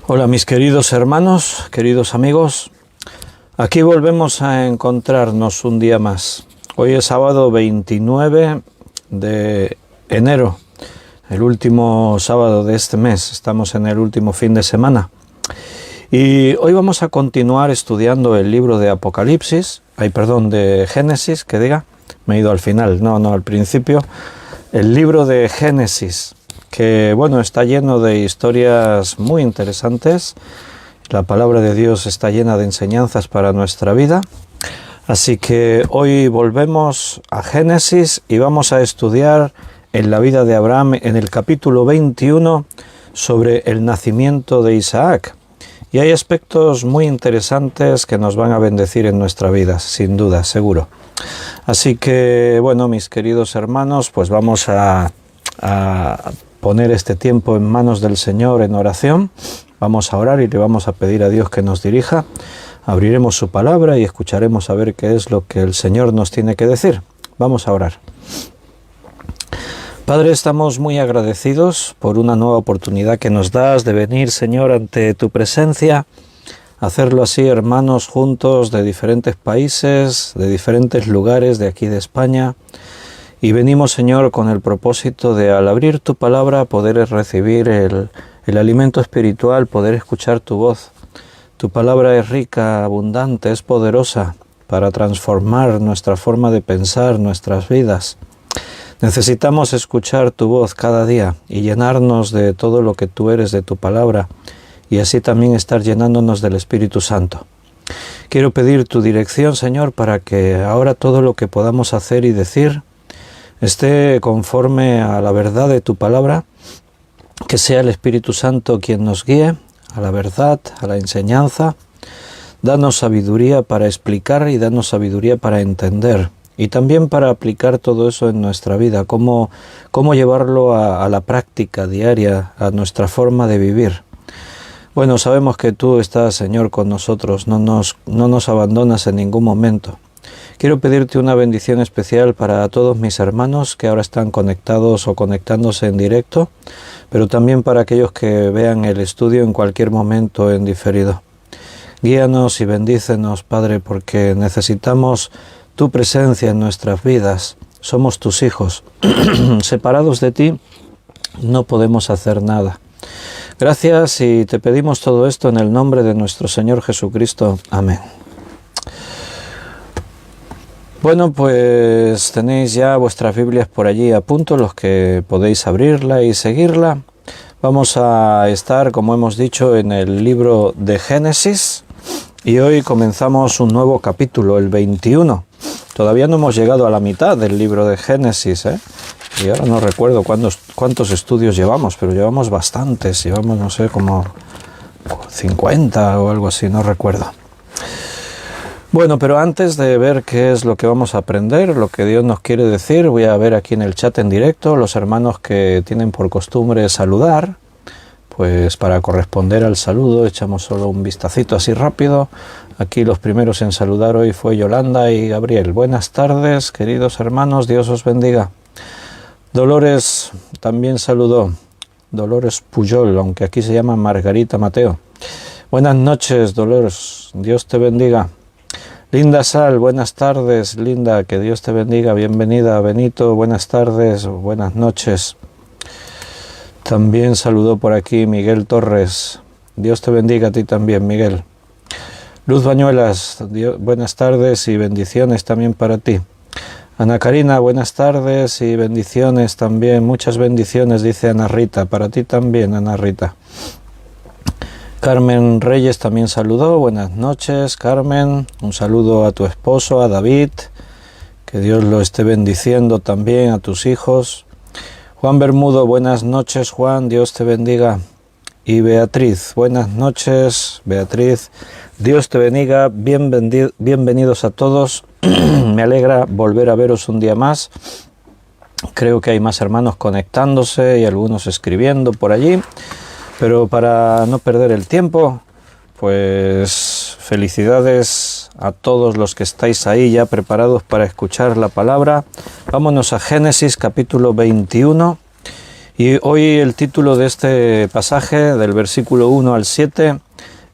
Hola mis queridos hermanos, queridos amigos, aquí volvemos a encontrarnos un día más. Hoy es sábado 29 de enero, el último sábado de este mes, estamos en el último fin de semana. Y hoy vamos a continuar estudiando el libro de de Génesis, me he ido al final, no al principio, el libro de Génesis, que bueno, está lleno de historias muy interesantes. La palabra de Dios está llena de enseñanzas para nuestra vida. Así que hoy volvemos a Génesis y vamos a estudiar en la vida de Abraham en el capítulo 21 sobre el nacimiento de Isaac. Y hay aspectos muy interesantes que nos van a bendecir en nuestra vida, sin duda, seguro. Así que, bueno, mis queridos hermanos, pues vamos a poner este tiempo en manos del Señor en oración. Vamos a orar y le vamos a pedir a Dios que nos dirija. Abriremos su palabra y escucharemos a ver qué es lo que el Señor nos tiene que decir. Vamos a orar. Padre, estamos muy agradecidos por una nueva oportunidad que nos das de venir, Señor, ante tu presencia, hacerlo así, hermanos, juntos de diferentes países, de diferentes lugares de aquí de España. Y venimos, Señor, con el propósito de, al abrir tu palabra, poder recibir el alimento espiritual, poder escuchar tu voz. Tu palabra es rica, abundante, es poderosa para transformar nuestra forma de pensar, nuestras vidas. Necesitamos escuchar tu voz cada día y llenarnos de todo lo que tú eres, de tu palabra, y así también estar llenándonos del Espíritu Santo. Quiero pedir tu dirección, Señor, para que ahora todo lo que podamos hacer y decir esté conforme a la verdad de tu palabra, que sea el Espíritu Santo quien nos guíe a la verdad, a la enseñanza. Danos sabiduría para explicar y danos sabiduría para entender y también para aplicar todo eso en nuestra vida, cómo llevarlo a la práctica diaria, a nuestra forma de vivir. Bueno, sabemos que tú estás, Señor, con nosotros, no nos abandonas en ningún momento. Quiero pedirte una bendición especial para todos mis hermanos que ahora están conectados o conectándose en directo, pero también para aquellos que vean el estudio en cualquier momento en diferido. Guíanos y bendícenos, Padre, porque necesitamos tu presencia en nuestras vidas. Somos tus hijos. Separados de ti no podemos hacer nada. Gracias y te pedimos todo esto en el nombre de nuestro Señor Jesucristo. Amén. Bueno, pues tenéis ya vuestras Biblias por allí a punto, los que podéis abrirla y seguirla. Vamos a estar, como hemos dicho, en el libro de Génesis y hoy comenzamos un nuevo capítulo, el 21. Todavía no hemos llegado a la mitad del libro de Génesis, y ahora no recuerdo cuántos estudios llevamos, pero llevamos bastantes, llevamos, no sé, como 50 o algo así, no recuerdo. Bueno, pero antes de ver qué es lo que vamos a aprender, lo que Dios nos quiere decir, voy a ver aquí en el chat en directo los hermanos que tienen por costumbre saludar. Pues para corresponder al saludo echamos solo un vistacito así rápido. Aquí los primeros en saludar hoy fue Yolanda y Gabriel. Buenas tardes, queridos hermanos, Dios os bendiga. Dolores también saludó, Dolores Puyol, aunque aquí se llama Margarita Mateo. Buenas noches, Dolores, Dios te bendiga. Linda Sal, buenas tardes, Linda, que Dios te bendiga, bienvenida. Benito, buenas tardes, buenas noches. También saludó por aquí Miguel Torres, Dios te bendiga a ti también, Miguel. Luz Bañuelas, buenas tardes y bendiciones también para ti. Ana Karina, buenas tardes y bendiciones también, muchas bendiciones, dice Ana Rita, para ti también, Ana Rita. Carmen Reyes también saludó, buenas noches, Carmen, un saludo a tu esposo, a David, que Dios lo esté bendiciendo también, a tus hijos. Juan Bermudo, buenas noches, Juan, Dios te bendiga. Y Beatriz, buenas noches, Beatriz, Dios te bendiga, bienvenidos a todos, me alegra volver a veros un día más. Creo que hay más hermanos conectándose y algunos escribiendo por allí. Pero para no perder el tiempo, pues felicidades a todos los que estáis ahí ya preparados para escuchar la palabra. Vámonos a Génesis capítulo 21 Y hoy el título de este pasaje, del versículo 1 al 7,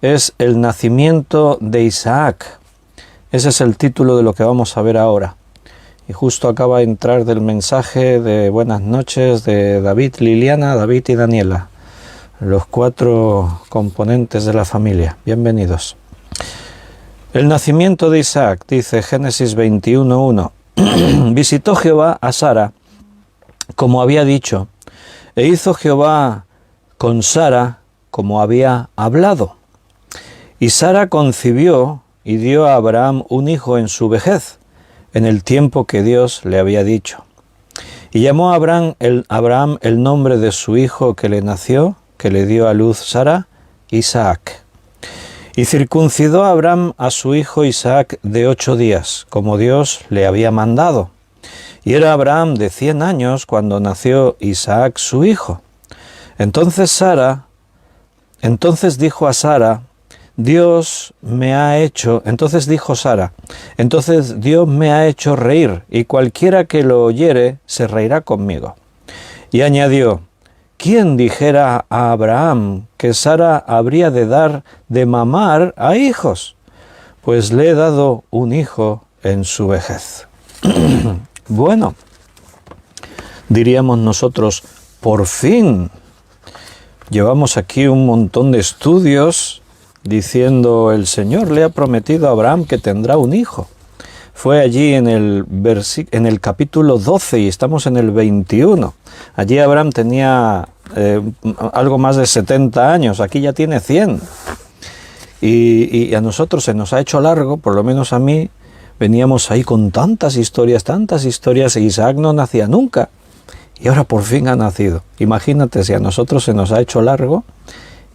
es El nacimiento de Isaac. Ese es el título de lo que vamos a ver ahora. Y justo acaba de entrar del mensaje de buenas noches de David, Liliana, David y Daniela, los 4 componentes de la familia. Bienvenidos. El nacimiento de Isaac, dice Génesis 21:1. Visitó Jehová a Sara, como había dicho, e hizo Jehová con Sara como había hablado. Y Sara concibió y dio a Abraham un hijo en su vejez, en el tiempo que Dios le había dicho. Y llamó a Abraham el nombre de su hijo que le nació, que le dio a luz Sara, Isaac. Y circuncidó a Abraham a su hijo Isaac de 8 días, como Dios le había mandado. Y era Abraham de 100 años cuando nació Isaac su hijo. Entonces dijo Sara, Dios me ha hecho reír, y cualquiera que lo oyere se reirá conmigo. Y añadió, ¿quién dijera a Abraham que Sara habría de dar de mamar a hijos? Pues le he dado un hijo en su vejez. Bueno, diríamos nosotros, por fin. Llevamos aquí un montón de estudios diciendo el Señor le ha prometido a Abraham que tendrá un hijo. Fue allí en el capítulo 12 y estamos en el 21. Allí Abraham tenía algo más de 70 años, aquí ya tiene 100. Y a nosotros se nos ha hecho largo, por lo menos a mí, veníamos ahí con tantas historias, e Isaac no nacía nunca. Y ahora por fin ha nacido. Imagínate, si a nosotros se nos ha hecho largo,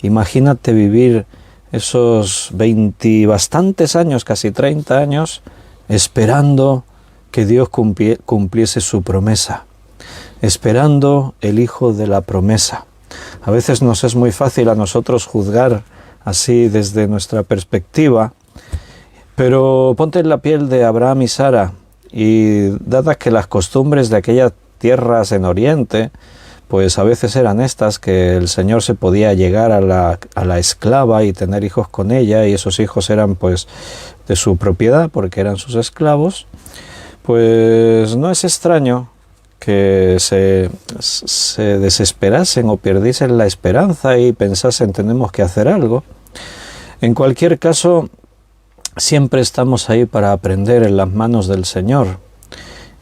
imagínate vivir esos 20 bastantes años, casi 30 años, esperando que Dios cumpliese su promesa, esperando el hijo de la promesa. A veces nos es muy fácil a nosotros juzgar así desde nuestra perspectiva, pero ponte en la piel de Abraham y Sara, y dadas que las costumbres de aquellas tierras en Oriente, pues a veces eran estas, que el Señor se podía llegar a la esclava y tener hijos con ella, y esos hijos eran pues de su propiedad porque eran sus esclavos, pues no es extraño que se desesperasen o perdiesen la esperanza y pensasen tenemos que hacer algo. En cualquier caso, siempre estamos ahí para aprender en las manos del Señor.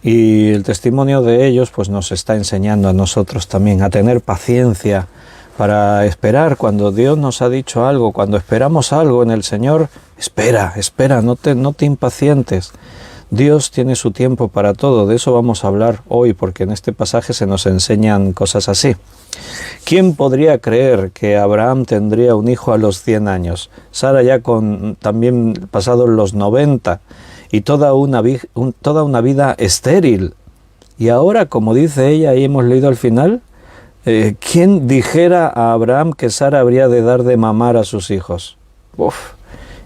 Y el testimonio de ellos pues nos está enseñando a nosotros también a tener paciencia para esperar cuando Dios nos ha dicho algo, cuando esperamos algo en el Señor, espera, no te impacientes. Dios tiene su tiempo para todo, de eso vamos a hablar hoy porque en este pasaje se nos enseñan cosas así. ¿Quién podría creer que Abraham tendría un hijo a los 100 años? Sara ya también pasados los 90 y toda una vida estéril. Y ahora, como dice ella, ahí hemos leído al final, ¿quién dijera a Abraham que Sara habría de dar de mamar a sus hijos? Uf,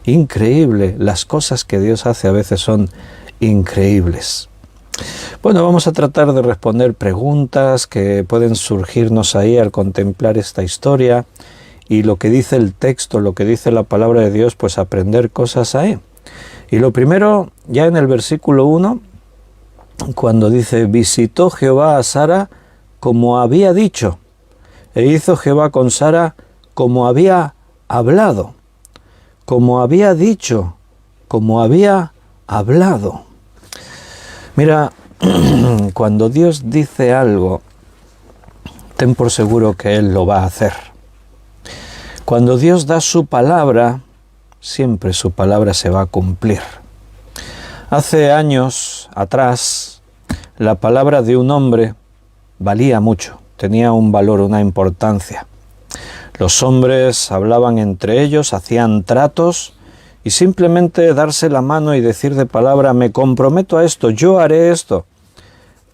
increíble, las cosas que Dios hace a veces son increíbles. Bueno, vamos a tratar de responder preguntas que pueden surgirnos ahí al contemplar esta historia y lo que dice el texto, lo que dice la palabra de Dios, pues aprender cosas ahí. Y lo primero, ya en el versículo 1, cuando dice, visitó Jehová a Sara como había dicho, e hizo Jehová con Sara como había hablado, como había dicho, como había hablado. Mira, cuando Dios dice algo, ten por seguro que Él lo va a hacer. Cuando Dios da su palabra, siempre su palabra se va a cumplir. Hace años atrás, la palabra de un hombre valía mucho, tenía un valor, una importancia. Los hombres hablaban entre ellos, hacían tratos, y simplemente darse la mano y decir de palabra, me comprometo a esto, yo haré esto.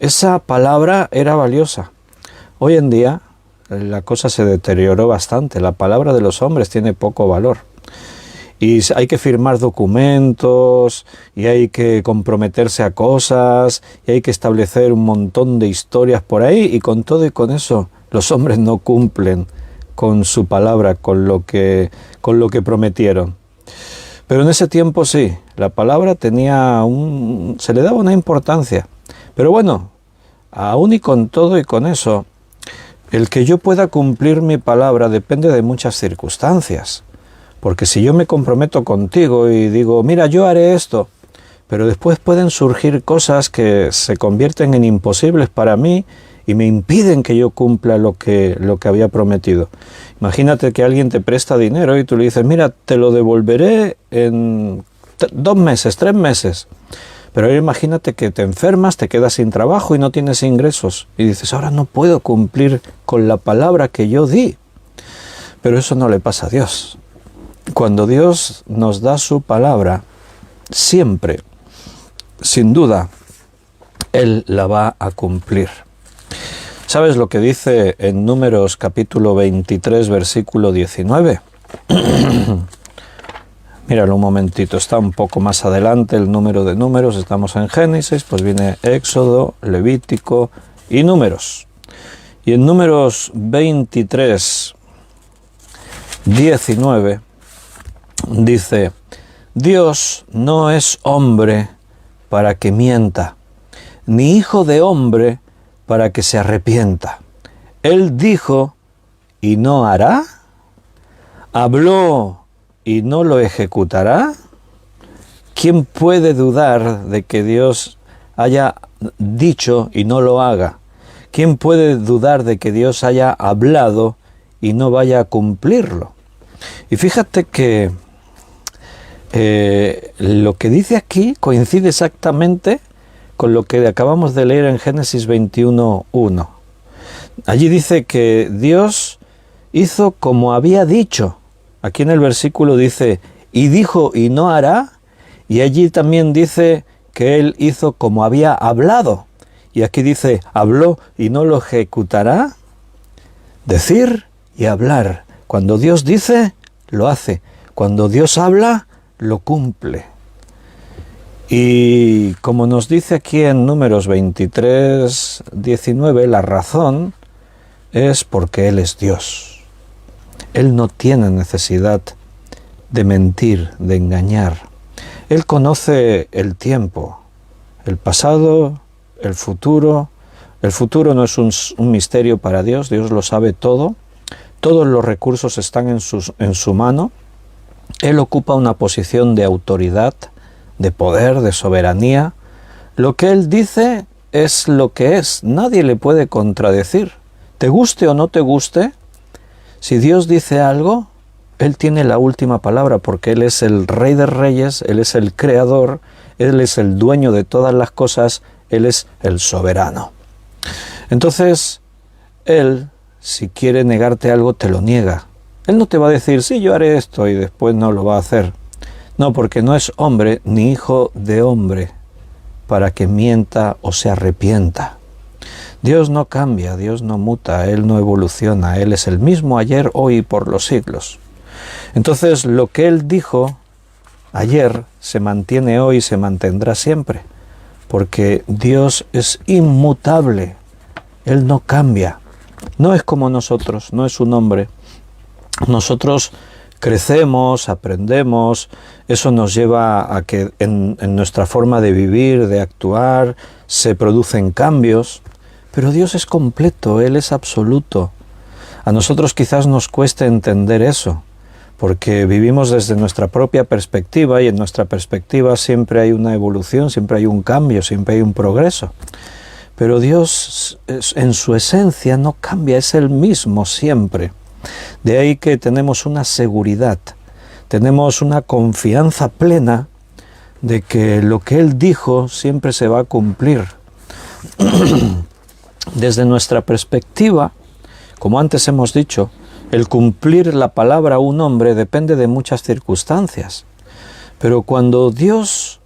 Esa palabra era valiosa. Hoy en día la cosa se deterioró bastante, la palabra de los hombres tiene poco valor. Y hay que firmar documentos, y hay que comprometerse a cosas, y hay que establecer un montón de historias por ahí, y con todo y con eso Los hombres no cumplen con su palabra, con lo que prometieron. Pero en ese tiempo sí, la palabra se le daba una importancia. Pero bueno, aún y con todo y con eso, el que yo pueda cumplir mi palabra depende de muchas circunstancias. Porque si yo me comprometo contigo y digo, mira, yo haré esto, pero después pueden surgir cosas que se convierten en imposibles para mí y me impiden que yo cumpla lo que había prometido. Imagínate que alguien te presta dinero y tú le dices, mira, te lo devolveré en 2 meses, 3 meses. Pero ahora imagínate que te enfermas, te quedas sin trabajo y no tienes ingresos. Y dices, ahora no puedo cumplir con la palabra que yo di. Pero eso no le pasa a Dios. Cuando Dios nos da su palabra, siempre, sin duda, Él la va a cumplir. ¿Sabes lo que dice en Números capítulo 23, versículo 19? Míralo un momentito, está un poco más adelante el número de números, estamos en Génesis, pues viene Éxodo, Levítico y Números. Y en Números 23, 19, dice, Dios no es hombre para que mienta, ni hijo de hombre para que se arrepienta. Él dijo y no hará, habló y no lo ejecutará. ¿Quién puede dudar de que Dios haya dicho y no lo haga? ¿Quién puede dudar de que Dios haya hablado y no vaya a cumplirlo? Y fíjate que lo que dice aquí coincide exactamente con lo que acabamos de leer en Génesis 21:1. Allí dice que Dios hizo como había dicho. Aquí en el versículo dice, y dijo y no hará, y allí también dice que Él hizo como había hablado. Y aquí dice, habló y no lo ejecutará. Decir y hablar. Cuando Dios dice, lo hace. Cuando Dios habla, lo cumple. Y como nos dice aquí en Números 23, 19, la razón es porque Él es Dios. Él no tiene necesidad de mentir, de engañar. Él conoce el tiempo, el pasado, el futuro. El futuro no es un misterio para Dios, Dios lo sabe todo. Todos los recursos están en su mano. Él ocupa una posición de autoridad, de poder, de soberanía. Lo que Él dice es lo que es. Nadie le puede contradecir. Te guste o no te guste, si Dios dice algo, Él tiene la última palabra porque Él es el Rey de Reyes, Él es el Creador, Él es el dueño de todas las cosas, Él es el soberano. Entonces, Él, si quiere negarte algo, te lo niega. Él no te va a decir, sí, yo haré esto y después no lo va a hacer. No, porque no es hombre ni hijo de hombre para que mienta o se arrepienta. Dios no cambia, Dios no muta, Él no evoluciona, Él es el mismo ayer, hoy y por los siglos. Entonces, lo que Él dijo ayer se mantiene hoy y se mantendrá siempre, porque Dios es inmutable, Él no cambia, no es como nosotros, no es un hombre. Nosotros crecemos, aprendemos, eso nos lleva a que en nuestra forma de vivir, de actuar, se producen cambios, pero Dios es completo, Él es absoluto. A nosotros quizás nos cueste entender eso, porque vivimos desde nuestra propia perspectiva y en nuestra perspectiva siempre hay una evolución, siempre hay un cambio, siempre hay un progreso. Pero Dios en su esencia no cambia, es el mismo siempre. De ahí que tenemos una seguridad, tenemos una confianza plena de que lo que Él dijo siempre se va a cumplir. Desde nuestra perspectiva, como antes hemos dicho, el cumplir la palabra a un hombre depende de muchas circunstancias. Pero cuando Dios,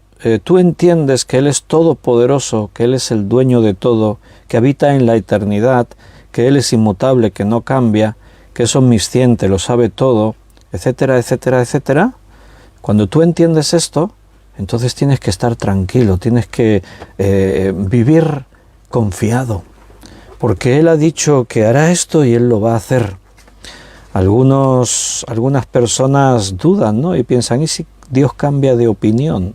tú entiendes que Él es todopoderoso, que Él es el dueño de todo, que habita en la eternidad, que Él es inmutable, que no cambia, que es omnisciente, lo sabe todo, etcétera, etcétera, etcétera. Cuando tú entiendes esto, entonces tienes que estar tranquilo, tienes que vivir confiado, porque Él ha dicho que hará esto y Él lo va a hacer. Algunas personas dudan, ¿no? Y piensan, ¿y si Dios cambia de opinión?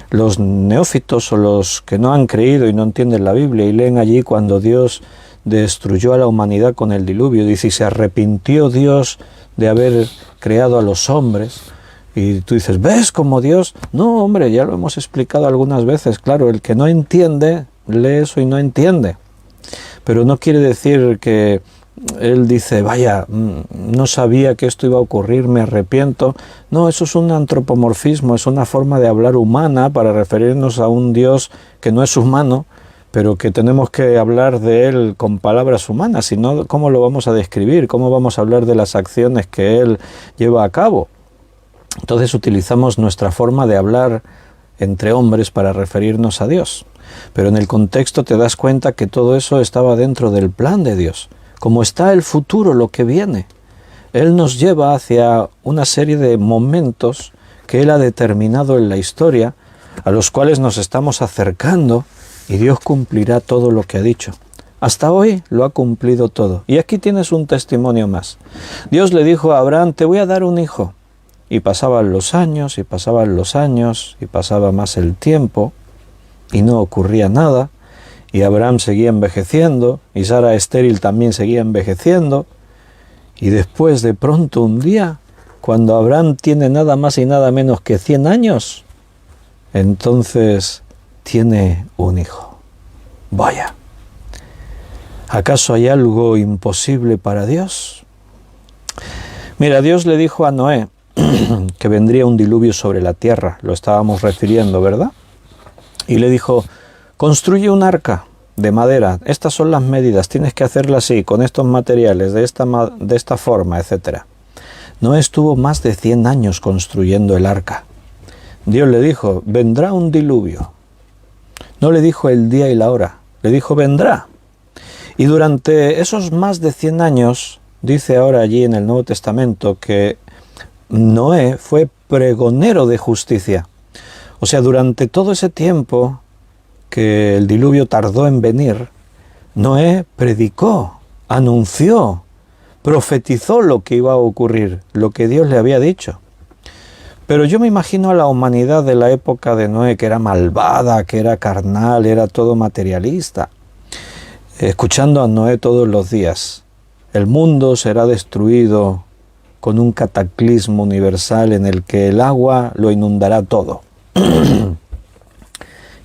Los neófitos o los que no han creído y no entienden la Biblia y leen allí cuando Dios destruyó a la humanidad con el diluvio, dice, y se arrepintió Dios de haber creado a los hombres. Y tú dices, ¿ves cómo Dios? No, hombre, ya lo hemos explicado algunas veces. Claro, el que no entiende, lee eso y no entiende. Pero no quiere decir que él dice, vaya, no sabía que esto iba a ocurrir, me arrepiento. No, eso es un antropomorfismo, es una forma de hablar humana para referirnos a un Dios que no es humano, pero que tenemos que hablar de Él con palabras humanas, si no, ¿cómo lo vamos a describir? ¿Cómo vamos a hablar de las acciones que Él lleva a cabo? Entonces utilizamos nuestra forma de hablar entre hombres para referirnos a Dios. Pero en el contexto te das cuenta que todo eso estaba dentro del plan de Dios. Como está el futuro, lo que viene. Él nos lleva hacia una serie de momentos que Él ha determinado en la historia, a los cuales nos estamos acercando, y Dios cumplirá todo lo que ha dicho. Hasta hoy lo ha cumplido todo. Y aquí tienes un testimonio más. Dios le dijo a Abraham, te voy a dar un hijo. Y pasaban los años, y pasaban los años, y pasaba más el tiempo, y no ocurría nada, y Abraham seguía envejeciendo, y Sara estéril también seguía envejeciendo, y después de pronto un día, cuando Abraham tiene nada más y nada menos que 100 años, entonces tiene un hijo. Vaya, ¿acaso hay algo imposible para Dios? Mira, Dios le dijo a Noé que vendría un diluvio sobre la tierra, lo estábamos refiriendo, ¿verdad? Y le dijo, construye un arca de madera, estas son las medidas, tienes que hacerla así, con estos materiales, de esta forma, etc. Noé estuvo más de 100 años construyendo el arca. Dios le dijo, vendrá un diluvio. No le dijo el día y la hora, le dijo vendrá. Y durante esos más de 100 años, dice ahora allí en el Nuevo Testamento que Noé fue pregonero de justicia. O sea, durante todo ese tiempo que el diluvio tardó en venir, Noé predicó, anunció, profetizó lo que iba a ocurrir, lo que Dios le había dicho. Pero yo me imagino a la humanidad de la época de Noé, que era malvada, que era carnal, era todo materialista, escuchando a Noé todos los días. El mundo será destruido con un cataclismo universal en el que el agua lo inundará todo.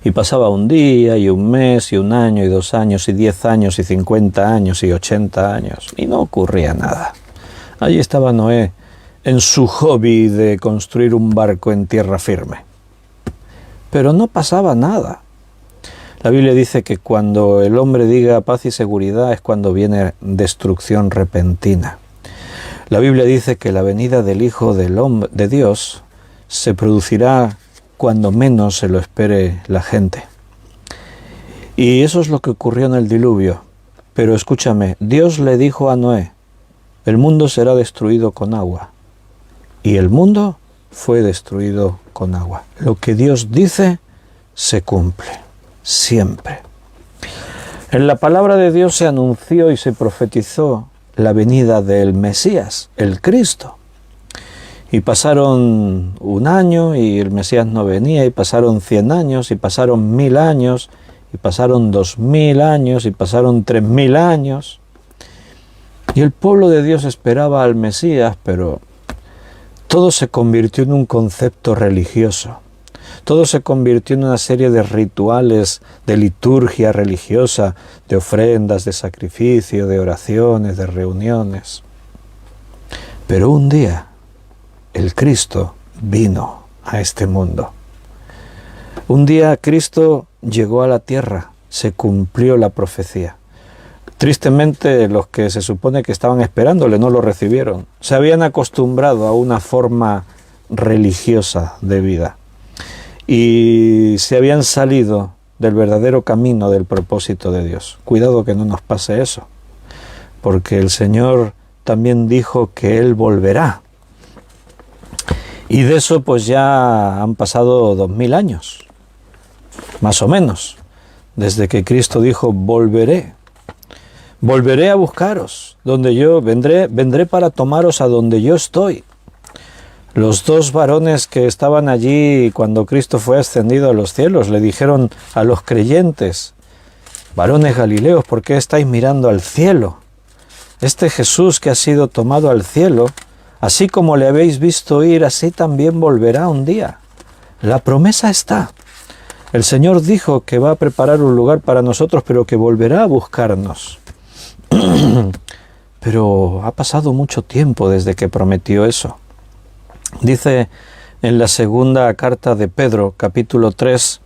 Y pasaba un día, y un mes, y un año, y 2 años, y 10 años, y 50 años, y 80 años, y no ocurría nada. Allí estaba Noé, en su hobby de construir un barco en tierra firme. Pero no pasaba nada. La Biblia dice que cuando el hombre diga paz y seguridad es cuando viene destrucción repentina. La Biblia dice que la venida del Hijo de Dios se producirá cuando menos se lo espere la gente. Y eso es lo que ocurrió en el diluvio. Pero escúchame, Dios le dijo a Noé, el mundo será destruido con agua. Y el mundo fue destruido con agua. Lo que Dios dice se cumple, siempre. En la palabra de Dios se anunció y se profetizó la venida del Mesías, el Cristo. Y pasaron 1 año y el Mesías no venía, y pasaron 100 años, y pasaron 1000 años, y pasaron 2000 años, y pasaron 3000 años. Y el pueblo de Dios esperaba al Mesías, pero todo se convirtió en un concepto religioso. Todo se convirtió en una serie de rituales, de liturgia religiosa, de ofrendas, de sacrificio, de oraciones, de reuniones. Pero un día, el Cristo vino a este mundo. Un día Cristo llegó a la tierra, se cumplió la profecía. Tristemente, los que se supone que estaban esperándole no lo recibieron. Se habían acostumbrado a una forma religiosa de vida y se habían salido del verdadero camino del propósito de Dios. Cuidado que no nos pase eso, porque el Señor también dijo que Él volverá. Y de eso pues ya han pasado 2000 años, más o menos, desde que Cristo dijo volveré. Volveré a buscaros, vendré para tomaros a donde yo estoy. Los dos varones que estaban allí cuando Cristo fue ascendido a los cielos le dijeron a los creyentes: varones galileos, ¿por qué estáis mirando al cielo? Este Jesús que ha sido tomado al cielo, así como le habéis visto ir, así también volverá un día. La promesa está. El Señor dijo que va a preparar un lugar para nosotros, pero que volverá a buscarnos. Pero ha pasado mucho tiempo desde que prometió eso. Dice en la segunda carta de Pedro, capítulo 3,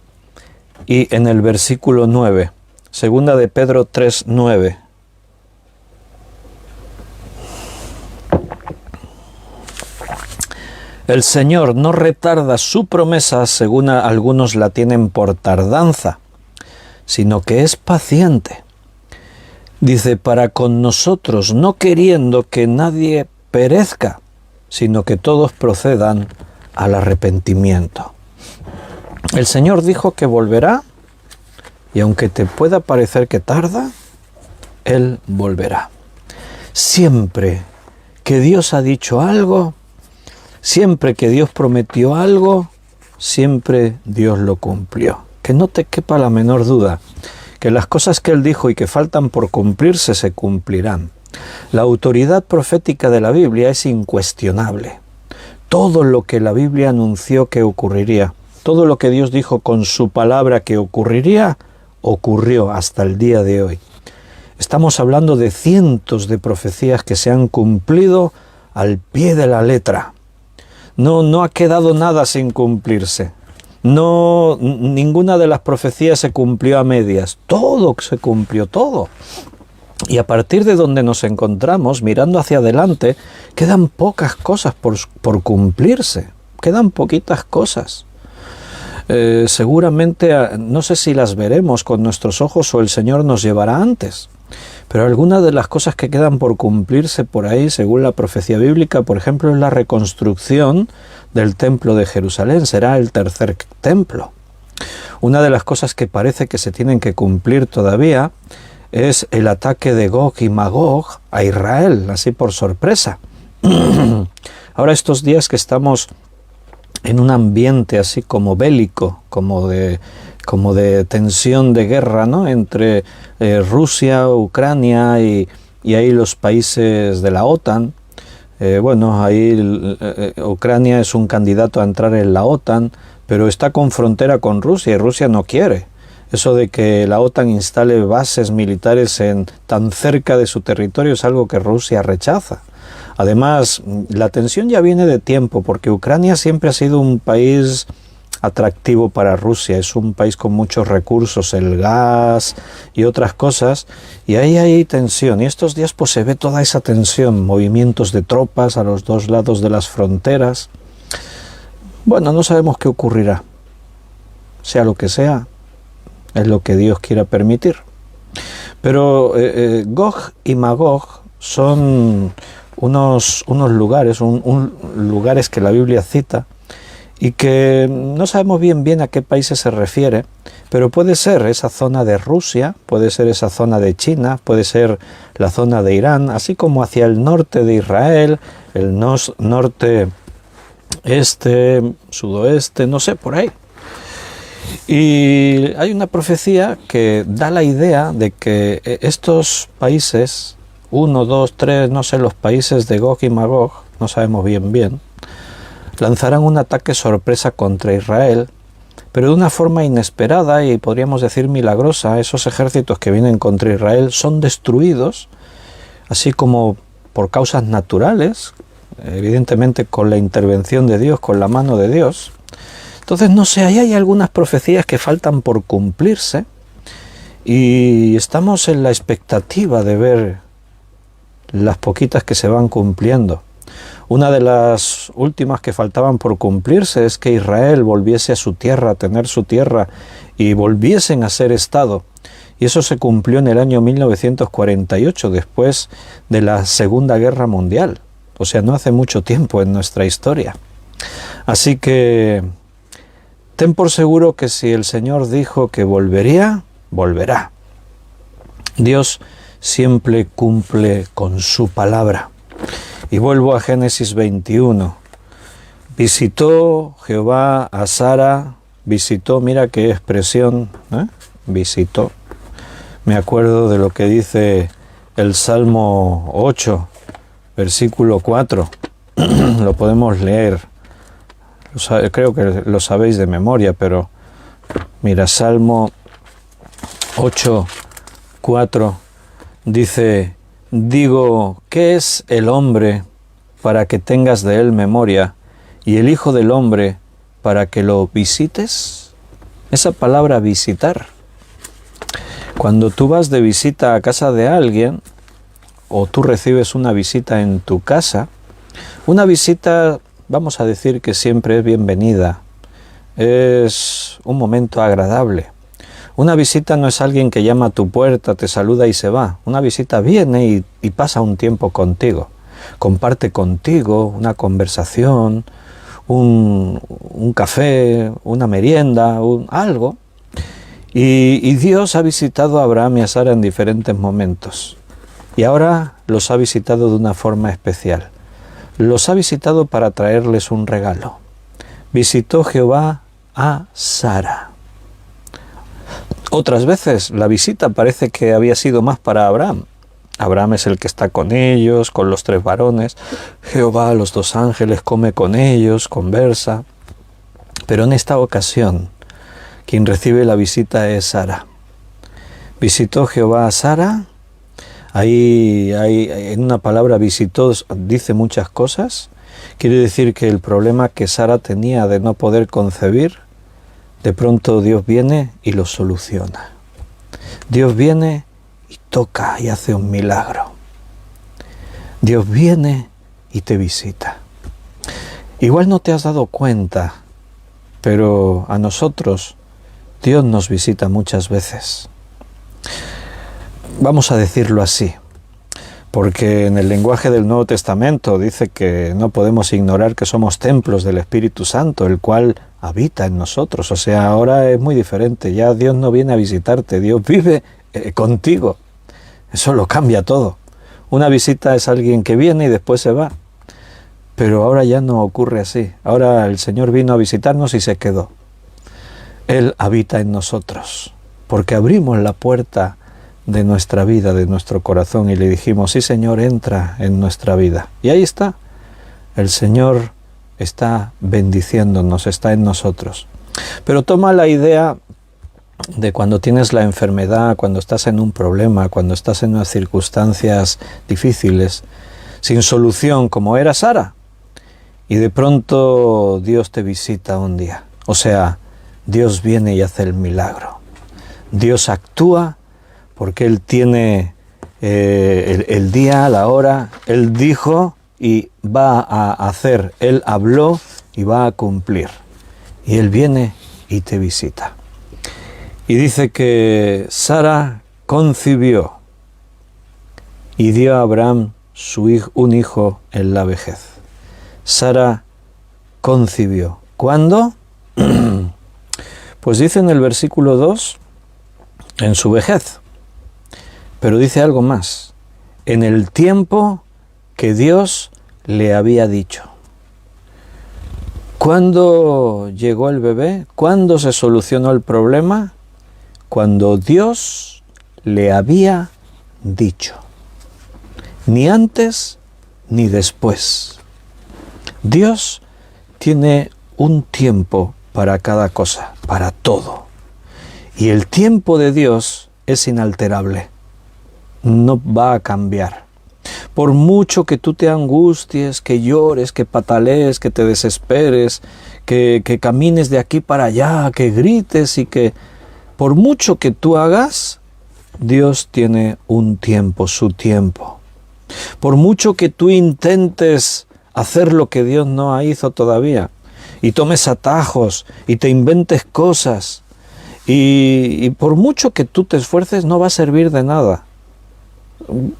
y en el versículo 9, segunda de Pedro 3, 9. El Señor no retarda su promesa, según algunos la tienen por tardanza, sino que es paciente. Dice, para con nosotros, no queriendo que nadie perezca, sino que todos procedan al arrepentimiento. El Señor dijo que volverá, y aunque te pueda parecer que tarda, Él volverá. Siempre que Dios ha dicho algo, siempre que Dios prometió algo, siempre Dios lo cumplió. Que no te quepa la menor duda que las cosas que Él dijo y que faltan por cumplirse se cumplirán. La autoridad profética de la Biblia es incuestionable. Todo lo que la Biblia anunció que ocurriría, todo lo que Dios dijo con su palabra que ocurriría, ocurrió hasta el día de hoy. Estamos hablando de cientos de profecías que se han cumplido al pie de la letra. No ha quedado nada sin cumplirse. Ninguna de las profecías se cumplió a medias. Todo se cumplió, todo. Y a partir de donde nos encontramos, mirando hacia adelante, quedan pocas cosas por cumplirse. Quedan poquitas cosas. Seguramente, no sé si las veremos con nuestros ojos o el Señor nos llevará antes. Pero algunas de las cosas que quedan por cumplirse por ahí, según la profecía bíblica, por ejemplo, es la reconstrucción del templo de Jerusalén. Será el tercer templo. Una de las cosas que parece que se tienen que cumplir todavía es el ataque de Gog y Magog a Israel, así por sorpresa. Ahora, estos días que estamos en un ambiente así como bélico, como de tensión de guerra, ¿no?, entre Rusia, Ucrania y ahí los países de la OTAN. Ahí Ucrania es un candidato a entrar en la OTAN, pero está con frontera con Rusia y Rusia no quiere. Eso de que la OTAN instale bases militares tan cerca de su territorio es algo que Rusia rechaza. Además, la tensión ya viene de tiempo, porque Ucrania siempre ha sido un país atractivo para Rusia. Es un país con muchos recursos, el gas y otras cosas, y ahí hay tensión. Y estos días pues se ve toda esa tensión, movimientos de tropas a los dos lados de las fronteras. Bueno, no sabemos qué ocurrirá. Sea lo que sea, es lo que Dios quiera permitir. Pero Gog y Magog son unos lugares, lugares que la Biblia cita y que no sabemos bien a qué países se refiere, pero puede ser esa zona de Rusia, puede ser esa zona de China, puede ser la zona de Irán, así como hacia el norte de Israel, el norte, este, sudoeste, no sé, por ahí. Y hay una profecía que da la idea de que estos países, 1, 2, 3, no sé, los países de Gog y Magog, no sabemos bien, lanzarán un ataque sorpresa contra Israel, pero de una forma inesperada y podríamos decir milagrosa. Esos ejércitos que vienen contra Israel son destruidos, así como por causas naturales, evidentemente con la intervención de Dios, con la mano de Dios. Entonces, no sé, ahí hay algunas profecías que faltan por cumplirse y estamos en la expectativa de ver las poquitas que se van cumpliendo. Una de las últimas que faltaban por cumplirse es que Israel volviese a su tierra, a tener su tierra y volviesen a ser Estado. Y eso se cumplió en el año 1948, después de la Segunda Guerra Mundial. O sea, no hace mucho tiempo en nuestra historia. Así que ten por seguro que si el Señor dijo que volvería, volverá. Dios siempre cumple con su palabra. Y vuelvo a Génesis 21. Visitó Jehová a Sara, visitó, mira qué expresión, visitó. Me acuerdo de lo que dice el Salmo 8, versículo 4. Lo podemos leer. Creo que lo sabéis de memoria, pero mira, Salmo 8, 4 dice: digo, ¿qué es el hombre para que tengas de él memoria, y el hijo del hombre para que lo visites? Esa palabra visitar. Cuando tú vas de visita a casa de alguien, o tú recibes una visita en tu casa, una visita, vamos a decir que siempre es bienvenida, es un momento agradable. Una visita no es alguien que llama a tu puerta, te saluda y se va. Una visita viene y pasa un tiempo contigo, comparte contigo una conversación, un café, una merienda, algo. Y Dios ha visitado a Abraham y a Sara en diferentes momentos. Y ahora los ha visitado de una forma especial. Los ha visitado para traerles un regalo. Visitó Jehová a Sara. Otras veces la visita parece que había sido más para Abraham. Abraham es el que está con ellos, con los 3 varones. Jehová, los 2 ángeles, come con ellos, conversa. Pero en esta ocasión, quien recibe la visita es Sara. Visitó Jehová a Sara. Ahí en una palabra visitó dice muchas cosas. Quiere decir que el problema que Sara tenía de no poder concebir, de pronto Dios viene y lo soluciona. Dios viene y toca y hace un milagro. Dios viene y te visita. Igual no te has dado cuenta, pero a nosotros Dios nos visita muchas veces. Vamos a decirlo así, porque en el lenguaje del Nuevo Testamento dice que no podemos ignorar que somos templos del Espíritu Santo, el cual habita en nosotros. O sea, ahora es muy diferente, ya Dios no viene a visitarte, Dios vive contigo. Eso lo cambia todo. Una visita es alguien que viene y después se va, pero ahora ya no ocurre así. Ahora el Señor vino a visitarnos y se quedó. Él habita en nosotros, porque abrimos la puerta de nuestra vida, de nuestro corazón, y le dijimos: sí, Señor, entra en nuestra vida. Y ahí está, el Señor está bendiciéndonos, está en nosotros. Pero toma la idea de cuando tienes la enfermedad, cuando estás en un problema, cuando estás en unas circunstancias difíciles, sin solución, como era Sara, y de pronto Dios te visita un día. O sea, Dios viene y hace el milagro. Dios actúa porque Él tiene el día, la hora. Él dijo y va a hacer. Él habló y va a cumplir. Y Él viene y te visita. Y dice que Sara concibió y dio a Abraham un hijo en la vejez. Sara concibió. ¿Cuándo? Pues dice en el versículo 2, en su vejez. Pero dice algo más: en el tiempo que Dios le había dicho. ¿Cuándo llegó el bebé? ¿Cuándo se solucionó el problema? Cuando Dios le había dicho. Ni antes ni después. Dios tiene un tiempo para cada cosa, para todo. Y el tiempo de Dios es inalterable. No va a cambiar. Por mucho que tú te angusties, que llores, que patalees, que te desesperes, que camines de aquí para allá, que grites y que... Por mucho que tú hagas, Dios tiene un tiempo, su tiempo. Por mucho que tú intentes hacer lo que Dios no hizo todavía, y tomes atajos, y te inventes cosas, y por mucho que tú te esfuerces, no va a servir de nada.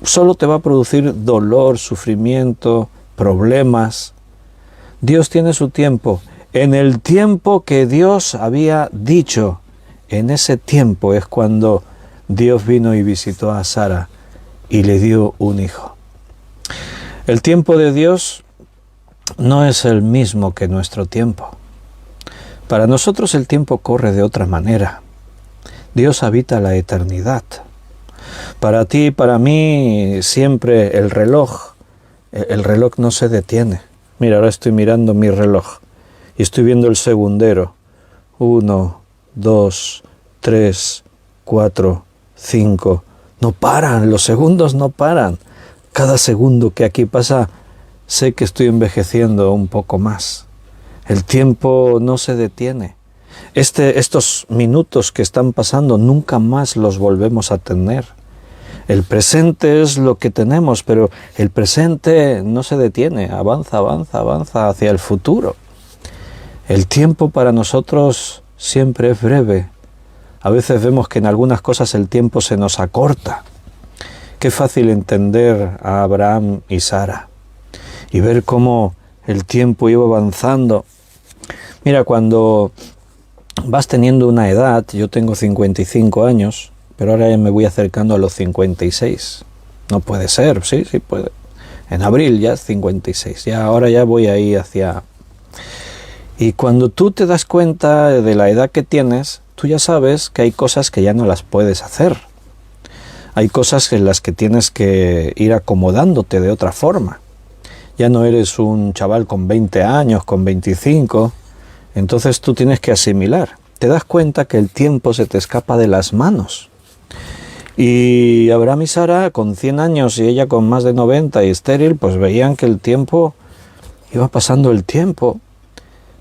Solo te va a producir dolor, sufrimiento, problemas. Dios tiene su tiempo. En el tiempo que Dios había dicho, en ese tiempo es cuando Dios vino y visitó a Sara y le dio un hijo. El tiempo de Dios no es el mismo que nuestro tiempo. Para nosotros el tiempo corre de otra manera. Dios habita la eternidad. Para ti y para mí siempre el reloj no se detiene. Mira, ahora estoy mirando mi reloj y estoy viendo el segundero. 1, 2, 3, 4, 5. No paran, los segundos no paran. Cada segundo que aquí pasa, sé que estoy envejeciendo un poco más. El tiempo no se detiene. Estos minutos que están pasando nunca más los volvemos a tener. El presente es lo que tenemos, pero el presente no se detiene, avanza, avanza, avanza hacia el futuro. El tiempo para nosotros siempre es breve. A veces vemos que en algunas cosas el tiempo se nos acorta. Qué fácil entender a Abraham y Sara y ver cómo el tiempo iba avanzando. Mira, cuando vas teniendo una edad, yo tengo 55 años, pero ahora ya me voy acercando a los 56. No puede ser, sí puede. En abril ya es 56, ahora ya voy ahí hacia... Y cuando tú te das cuenta de la edad que tienes, tú ya sabes que hay cosas que ya no las puedes hacer. Hay cosas en las que tienes que ir acomodándote de otra forma. Ya no eres un chaval con 20 años, con 25, entonces tú tienes que asimilar. Te das cuenta que el tiempo se te escapa de las manos. Y Abraham y Sara, con 100 años y ella con más de 90 y estéril, pues veían que el tiempo, iba pasando el tiempo.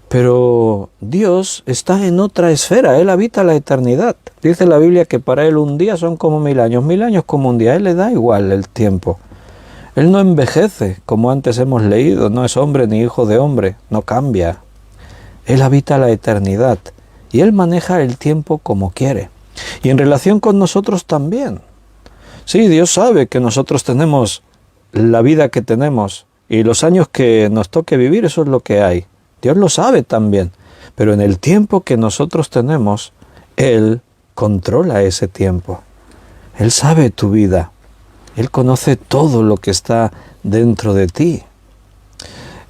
Pero Dios está en otra esfera, Él habita la eternidad. Dice la Biblia que para Él un día son como 1000 años como un día. A Él le da igual el tiempo. Él no envejece, como antes hemos leído, no es hombre ni hijo de hombre, no cambia. Él habita la eternidad y Él maneja el tiempo como quiere. Y en relación con nosotros también. Sí, Dios sabe que nosotros tenemos la vida que tenemos y los años que nos toque vivir, eso es lo que hay. Dios lo sabe también, pero en el tiempo que nosotros tenemos, Él controla ese tiempo. Él sabe tu vida. Él conoce todo lo que está dentro de ti.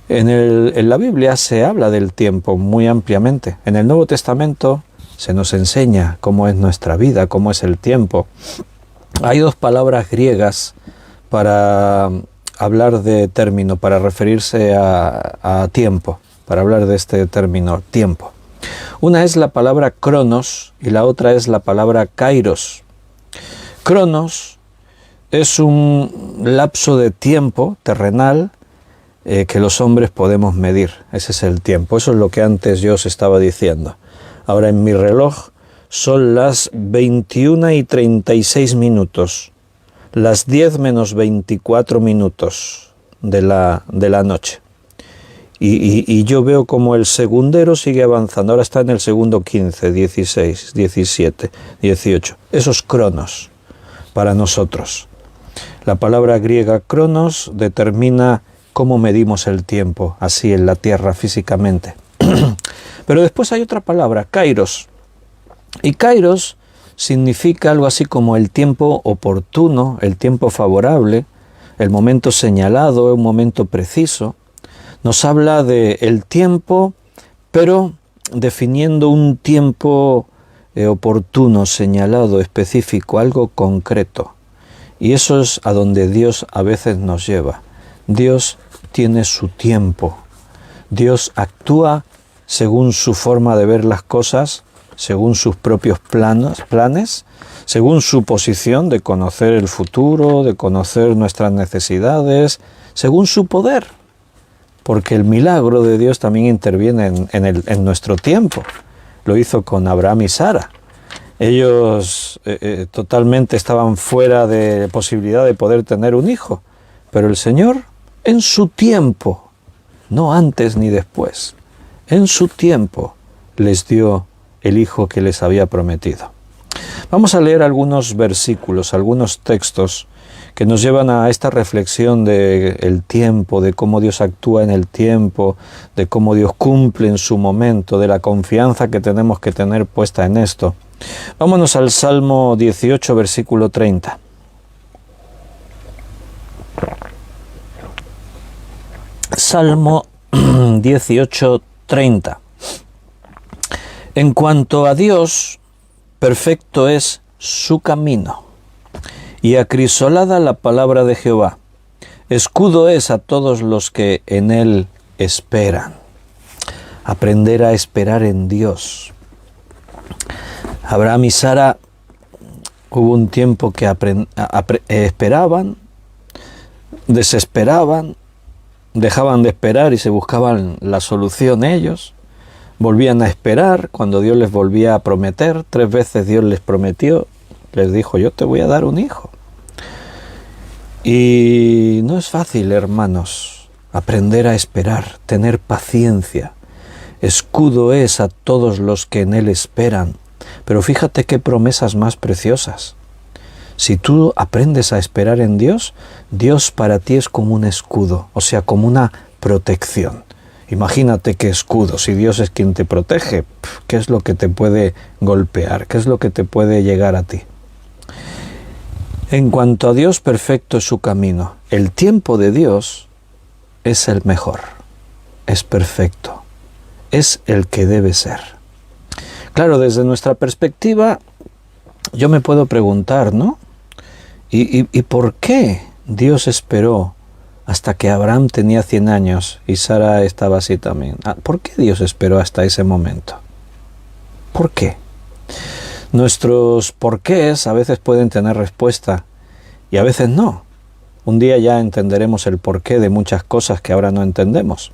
En la Biblia se habla del tiempo muy ampliamente. En el Nuevo Testamento se nos enseña cómo es nuestra vida, cómo es el tiempo. Hay 2 palabras griegas para hablar de término, para referirse a tiempo, para hablar de este término, tiempo. Una es la palabra cronos y la otra es la palabra kairos. Cronos es un lapso de tiempo terrenal que los hombres podemos medir. Ese es el tiempo. Eso es lo que antes yo os estaba diciendo. Ahora en mi reloj son las 21:36, las 10 menos 24 minutos de la noche. Y yo veo como el segundero sigue avanzando. Ahora está en el segundo 15, 16, 17, 18. Esos cronos para nosotros. La palabra griega cronos determina cómo medimos el tiempo, así en la tierra físicamente. Pero después hay otra palabra, kairos. Y kairos significa algo así como el tiempo oportuno, el tiempo favorable, el momento señalado, un momento preciso. Nos habla del tiempo, pero definiendo un tiempo oportuno, señalado, específico, algo concreto. Y eso es a donde Dios a veces nos lleva. Dios tiene su tiempo. Dios actúa según su forma de ver las cosas, según sus propios planes, según su posición de conocer el futuro, de conocer nuestras necesidades, según su poder. Porque el milagro de Dios también interviene en nuestro tiempo. Lo hizo con Abraham y Sara. Ellos totalmente estaban fuera de posibilidad de poder tener un hijo. Pero el Señor, en su tiempo, no antes ni después, en su tiempo les dio el hijo que les había prometido. Vamos a leer algunos versículos, algunos textos que nos llevan a esta reflexión del tiempo, de cómo Dios actúa en el tiempo, de cómo Dios cumple en su momento, de la confianza que tenemos que tener puesta en esto. Vámonos al Salmo 18, versículo 30. Salmo 18:30. En cuanto a Dios, perfecto es su camino, y acrisolada la palabra de Jehová. Escudo es a todos los que en él esperan. Aprender a esperar en Dios. Abraham y Sara, hubo un tiempo que esperaban, desesperaban, dejaban de esperar y se buscaban la solución ellos. Volvían a esperar cuando Dios les volvía a prometer. 3 veces Dios les prometió, les dijo: yo te voy a dar un hijo. Y no es fácil, hermanos, aprender a esperar, tener paciencia. Escudo es a todos los que en él esperan. Pero fíjate qué promesas más preciosas. Si tú aprendes a esperar en Dios, Dios para ti es como un escudo, o sea, como una protección. Imagínate qué escudo, si Dios es quien te protege, ¿qué es lo que te puede golpear? ¿Qué es lo que te puede llegar a ti? En cuanto a Dios, perfecto es su camino. El tiempo de Dios es el mejor, es perfecto, es el que debe ser. Claro, desde nuestra perspectiva, yo me puedo preguntar, ¿no? ¿Y por qué Dios esperó hasta que Abraham tenía 100 años y Sara estaba así también? ¿Por qué Dios esperó hasta ese momento? ¿Por qué? Nuestros porqués a veces pueden tener respuesta y a veces no. Un día ya entenderemos el porqué de muchas cosas que ahora no entendemos.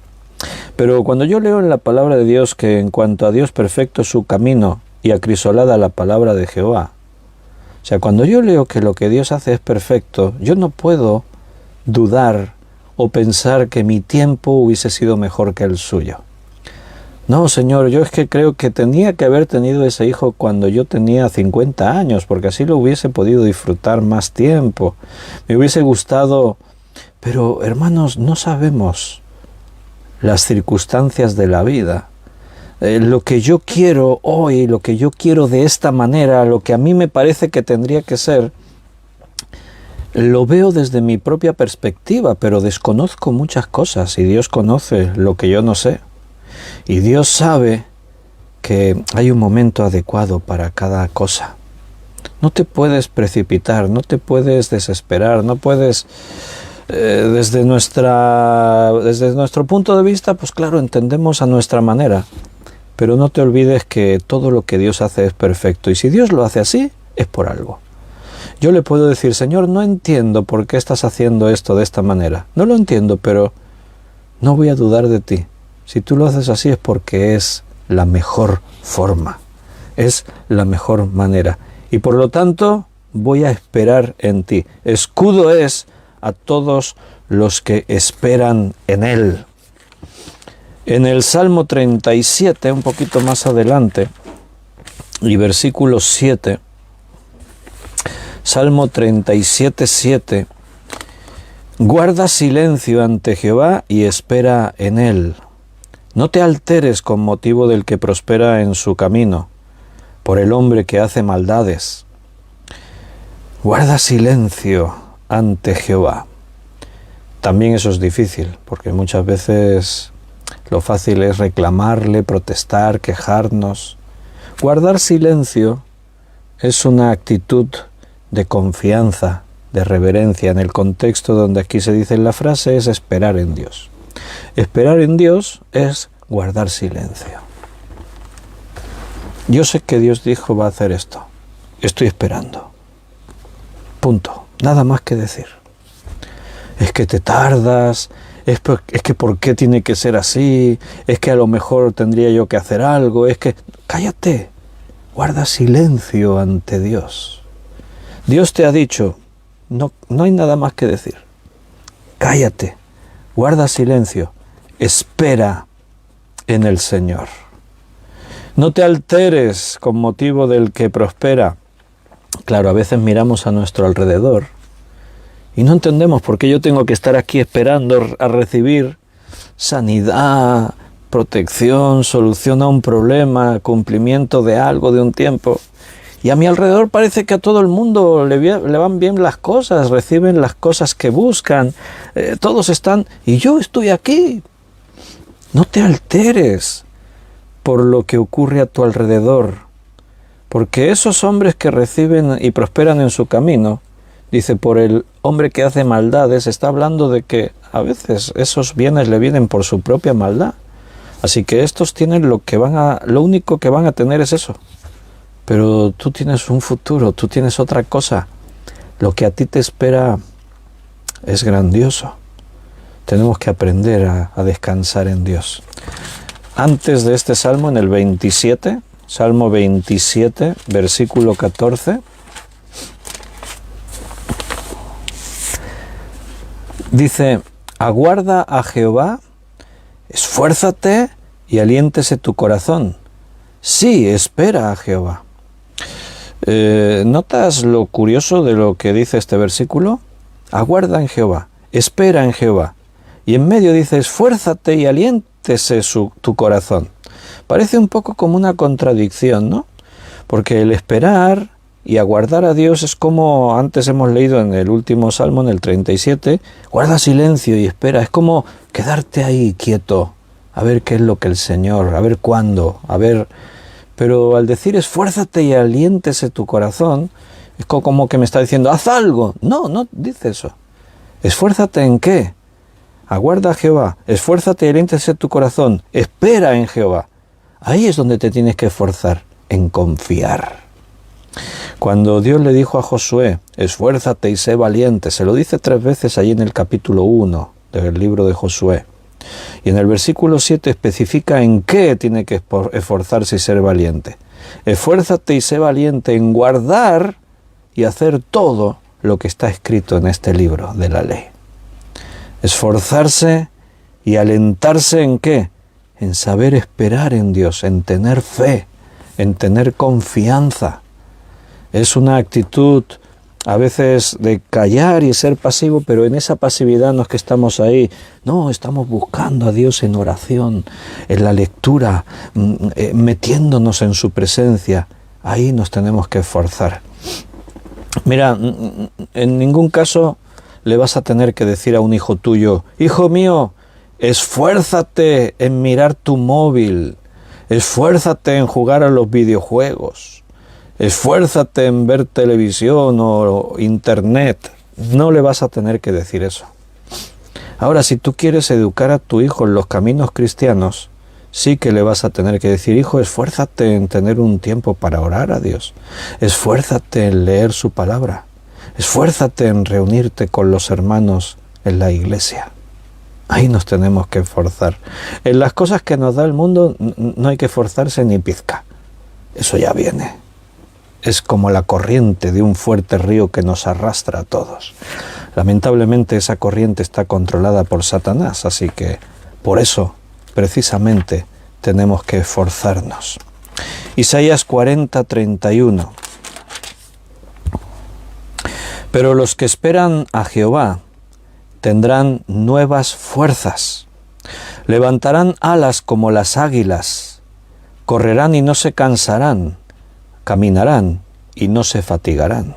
Pero cuando yo leo en la palabra de Dios que en cuanto a Dios perfecto es su camino y acrisolada la palabra de Jehová, o sea, cuando yo leo que lo que Dios hace es perfecto, yo no puedo dudar o pensar que mi tiempo hubiese sido mejor que el suyo. No, Señor, yo es que creo que tenía que haber tenido ese hijo cuando yo tenía 50 años, porque así lo hubiese podido disfrutar más tiempo. Me hubiese gustado, pero hermanos, no sabemos las circunstancias de la vida. Lo que yo quiero hoy, lo que yo quiero de esta manera, lo que a mí me parece que tendría que ser, lo veo desde mi propia perspectiva, pero desconozco muchas cosas y Dios conoce lo que yo no sé. Y Dios sabe que hay un momento adecuado para cada cosa. No te puedes precipitar, no te puedes desesperar, no puedes... Desde nuestro punto de vista, pues claro, entendemos a nuestra manera. Pero no te olvides que todo lo que Dios hace es perfecto. Y si Dios lo hace así, es por algo. Yo le puedo decir: Señor, no entiendo por qué estás haciendo esto de esta manera. No lo entiendo, pero no voy a dudar de ti. Si tú lo haces así es porque es la mejor forma. Es la mejor manera. Y por lo tanto, voy a esperar en ti. Escudo es a todos los que esperan en él. En el Salmo 37, un poquito más adelante, y versículo 7, Salmo 37, 7, guarda silencio ante Jehová y espera en él. No te alteres con motivo del que prospera en su camino, por el hombre que hace maldades. Guarda silencio ante Jehová. También eso es difícil, porque muchas veces lo fácil es reclamarle, protestar, quejarnos. Guardar silencio es una actitud de confianza, de reverencia. En el contexto donde aquí se dice en la frase es esperar en Dios. Esperar en Dios es guardar silencio. Yo sé que Dios dijo va a hacer esto. Estoy esperando. Punto. Nada más que decir. Es que te tardas, es que ¿por qué tiene que ser así? Es que a lo mejor tendría yo que hacer algo, es que... Cállate, guarda silencio ante Dios. Dios te ha dicho, no hay nada más que decir. Cállate, guarda silencio, espera en el Señor. No te alteres con motivo del que prospera. Claro, a veces miramos a nuestro alrededor y no entendemos por qué yo tengo que estar aquí esperando a recibir sanidad, protección, solución a un problema, cumplimiento de algo, de un tiempo. Y a mi alrededor parece que a todo el mundo le van bien las cosas, reciben las cosas que buscan, todos están, y yo estoy aquí. No te alteres por lo que ocurre a tu alrededor, porque esos hombres que reciben y prosperan en su camino, dice, por el hombre que hace maldades, está hablando de que a veces esos bienes le vienen por su propia maldad. Así que estos tienen lo único que van a tener es eso. Pero tú tienes un futuro, tú tienes otra cosa. Lo que a ti te espera es grandioso. Tenemos que aprender a descansar en Dios. Antes de este salmo, en el 27, Salmo 27, versículo 14, dice, aguarda a Jehová, esfuérzate y aliéntese tu corazón. Sí, espera a Jehová. ¿Notas lo curioso de lo que dice este versículo? Aguarda en Jehová, espera en Jehová. Y en medio dice, esfuérzate y aliéntese tu corazón. Parece un poco como una contradicción, ¿no? Porque el esperar y aguardar a Dios es como antes hemos leído en el último salmo, en el 37, guarda silencio y espera. Es como quedarte ahí quieto, a ver qué es lo que el Señor, a ver cuándo, a ver. Pero al decir esfuérzate y aliéntese tu corazón, es como que me está diciendo, haz algo. No, no dice eso. ¿Esfuérzate en qué? Aguarda a Jehová, esfuérzate y aliéntese tu corazón, espera en Jehová. Ahí es donde te tienes que esforzar, en confiar. Cuando Dios le dijo a Josué, esfuérzate y sé valiente, se lo dice 3 veces allí en el capítulo 1 del libro de Josué. Y en el versículo 7 especifica en qué tiene que esforzarse y ser valiente. Esfuérzate y sé valiente en guardar y hacer todo lo que está escrito en este libro de la ley. Esforzarse y alentarse ¿en qué? En saber esperar en Dios, en tener fe, en tener confianza. Es una actitud a veces de callar y ser pasivo, pero en esa pasividad no es que estamos ahí. No, estamos buscando a Dios en oración, en la lectura, metiéndonos en su presencia. Ahí nos tenemos que esforzar. Mira, en ningún caso le vas a tener que decir a un hijo tuyo, hijo mío, esfuérzate en mirar tu móvil, esfuérzate en jugar a los videojuegos, esfuérzate en ver televisión o internet. No le vas a tener que decir eso. Ahora, si tú quieres educar a tu hijo en los caminos cristianos, sí que le vas a tener que decir, hijo, esfuérzate en tener un tiempo para orar a Dios, esfuérzate en leer su palabra, esfuérzate en reunirte con los hermanos en la iglesia. Ahí nos tenemos que esforzar. En las cosas que nos da el mundo no hay que esforzarse ni pizca. Eso ya viene. Es como la corriente de un fuerte río que nos arrastra a todos. Lamentablemente esa corriente está controlada por Satanás, así que por eso precisamente tenemos que esforzarnos. Isaías 40, 31. Pero los que esperan a Jehová tendrán nuevas fuerzas, levantarán alas como las águilas, correrán y no se cansarán, caminarán y no se fatigarán.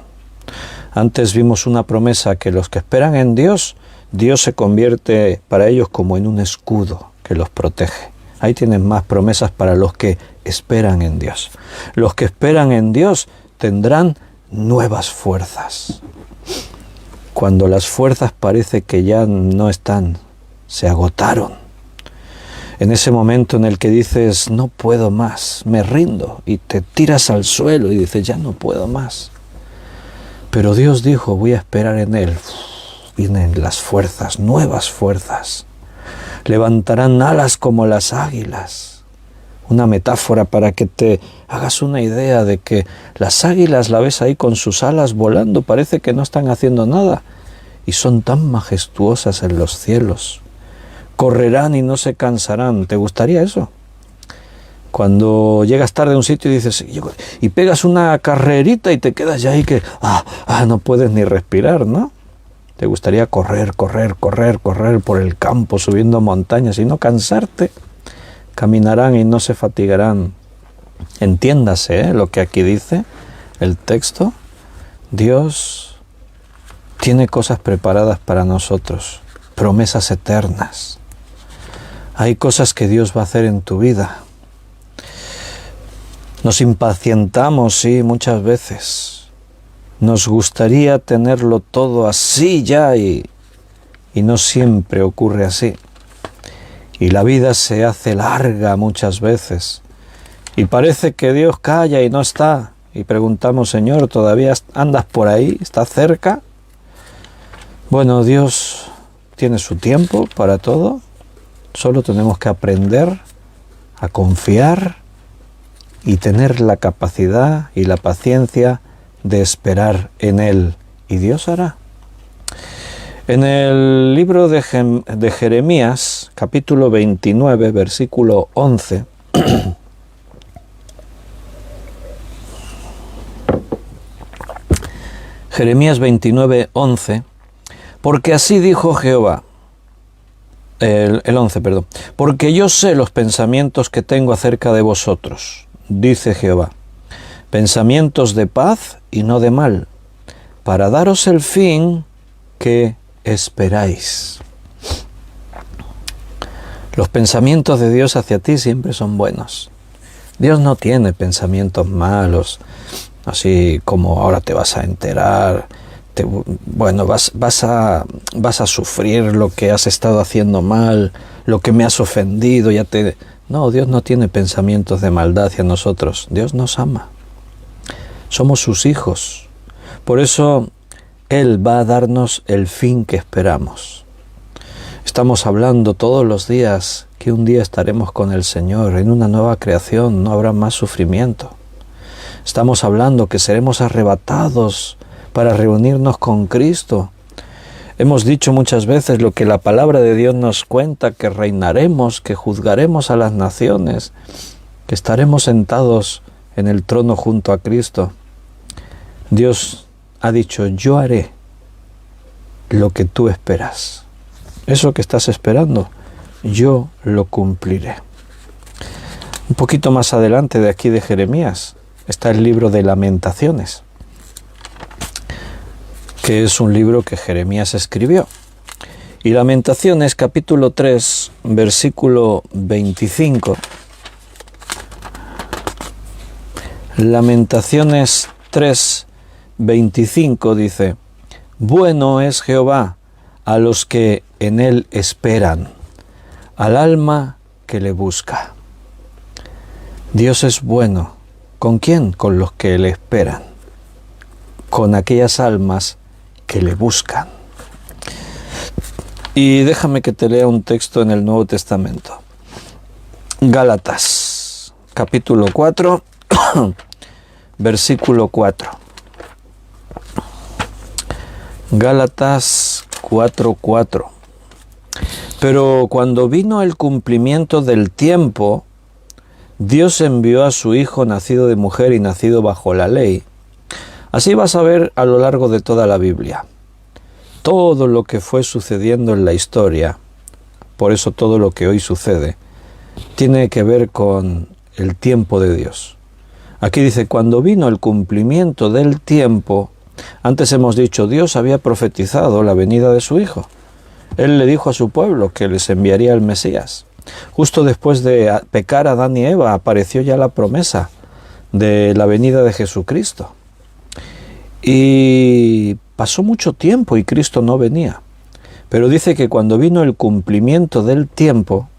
Antes vimos una promesa que los que esperan en Dios, Dios se convierte para ellos como en un escudo que los protege. Ahí tienen más promesas para los que esperan en Dios. Los que esperan en Dios tendrán nuevas fuerzas. Cuando las fuerzas parece que ya no están, se agotaron. En ese momento en el que dices, no puedo más, me rindo, y te tiras al suelo y dices, ya no puedo más. Pero Dios dijo, voy a esperar en Él. Vienen las fuerzas, nuevas fuerzas. Levantarán alas como las águilas. Una metáfora para que te hagas una idea de que las águilas la ves ahí con sus alas volando, parece que no están haciendo nada, y son tan majestuosas en los cielos. Correrán y no se cansarán. ¿Te gustaría eso? Cuando llegas tarde a un sitio y dices, y pegas una carrerita y te quedas ya ahí que, no puedes ni respirar, ¿no? ¿Te gustaría correr por el campo, subiendo montañas y no cansarte? Caminarán y no se fatigarán. Entiéndase lo que aquí dice. el texto, Dios tiene cosas preparadas para nosotros, promesas eternas. Hay cosas que Dios va a hacer en tu vida. Nos impacientamos, sí, muchas veces. Nos gustaría tenerlo todo así ya y no siempre ocurre así. Y la vida se hace larga muchas veces. Y parece que Dios calla y no está. Y preguntamos, Señor, ¿todavía andas por ahí? ¿Estás cerca? Bueno, Dios tiene su tiempo para todo. Solo tenemos que aprender a confiar y tener la capacidad y la paciencia de esperar en Él. Y Dios hará. En el libro de Jeremías, capítulo 29, versículo 11, Jeremías 29, 11, porque así dijo Jehová, el 11, perdón, porque yo sé los pensamientos que tengo acerca de vosotros, dice Jehová, pensamientos de paz y no de mal, para daros el fin que esperáis. Los pensamientos de Dios hacia ti siempre son buenos. Dios no tiene pensamientos malos, así como ahora te vas a enterar, vas a sufrir lo que has estado haciendo mal, lo que me has ofendido, No, Dios no tiene pensamientos de maldad hacia nosotros. Dios nos ama. Somos sus hijos. Por eso Él va a darnos el fin que esperamos. Estamos hablando todos los días que un día estaremos con el Señor en una nueva creación, no habrá más sufrimiento. Estamos hablando que seremos arrebatados para reunirnos con Cristo. Hemos dicho muchas veces lo que la palabra de Dios nos cuenta, que reinaremos, que juzgaremos a las naciones, que estaremos sentados en el trono junto a Cristo. Dios ha dicho, yo haré lo que tú esperas. Eso que estás esperando, yo lo cumpliré. Un poquito más adelante de aquí de Jeremías está el libro de Lamentaciones, que es un libro que Jeremías escribió. Y Lamentaciones, capítulo 3, versículo 25. Lamentaciones 3, 25 dice, bueno es Jehová a los que en Él esperan, al alma que le busca. Dios es bueno. ¿Con quién? Con los que le esperan, con aquellas almas que le buscan. Y déjame que te lea un texto en el Nuevo Testamento. Gálatas, capítulo 4, versículo 4. Gálatas 4:4. Pero cuando vino el cumplimiento del tiempo, Dios envió a su Hijo nacido de mujer y nacido bajo la ley. Así vas a ver a lo largo de toda la Biblia. Todo lo que fue sucediendo en la historia, por eso todo lo que hoy sucede, tiene que ver con el tiempo de Dios. Aquí dice, cuando vino el cumplimiento del tiempo, antes hemos dicho, Dios había profetizado la venida de su Hijo. Él le dijo a su pueblo que les enviaría el Mesías. Justo después de pecar Adán y Eva, apareció ya la promesa de la venida de Jesucristo. Y pasó mucho tiempo y Cristo no venía. Pero dice que cuando vino el cumplimiento del tiempo,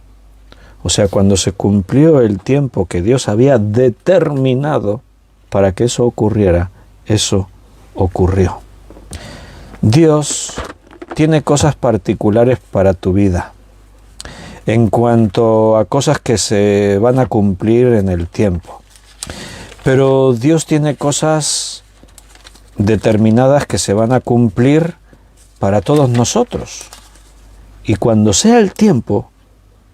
o sea, cuando se cumplió el tiempo que Dios había determinado para que eso ocurriera, eso ocurrió. Dios tiene cosas particulares para tu vida en cuanto a cosas que se van a cumplir en el tiempo. Pero Dios tiene cosas determinadas que se van a cumplir para todos nosotros. Y cuando sea el tiempo,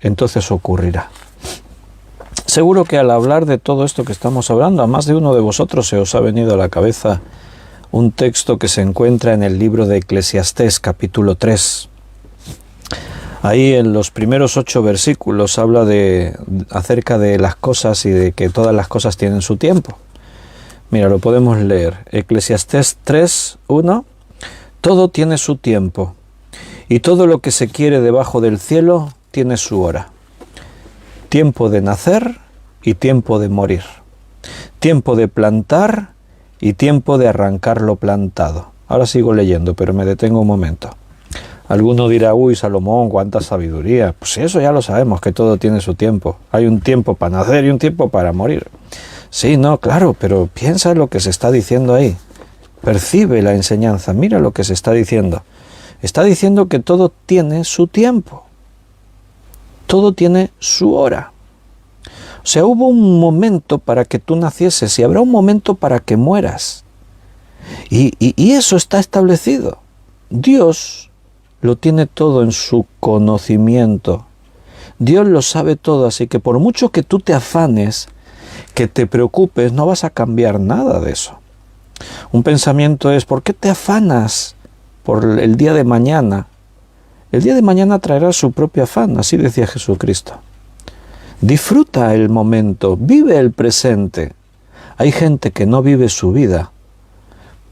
entonces ocurrirá. Seguro que al hablar de todo esto que estamos hablando, a más de uno de vosotros se os ha venido a la cabeza un texto que se encuentra en el libro de Eclesiastés, capítulo 3. Ahí en los primeros 8 versículos habla acerca de las cosas y de que todas las cosas tienen su tiempo. Mira, lo podemos leer. Eclesiastés 3:1. Todo tiene su tiempo, y todo lo que se quiere debajo del cielo tiene su hora. Tiempo de nacer y tiempo de morir. Tiempo de plantar y tiempo de arrancar lo plantado. Ahora sigo leyendo, pero me detengo un momento. Alguno dirá, uy, Salomón, cuánta sabiduría. Pues eso ya lo sabemos, que todo tiene su tiempo. Hay un tiempo para nacer y un tiempo para morir. Sí, no, claro, pero piensa en lo que se está diciendo ahí. Percibe la enseñanza, mira lo que se está diciendo. Está diciendo que todo tiene su tiempo. Todo tiene su hora. O sea, hubo un momento para que tú nacieses y habrá un momento para que mueras. Y eso está establecido. Dios lo tiene todo en su conocimiento. Dios lo sabe todo, así que por mucho que tú te afanes, que te preocupes, no vas a cambiar nada de eso. Un pensamiento es, ¿por qué te afanas por el día de mañana? El día de mañana traerá su propio afán, así decía Jesucristo. Disfruta el momento, vive el presente. Hay gente que no vive su vida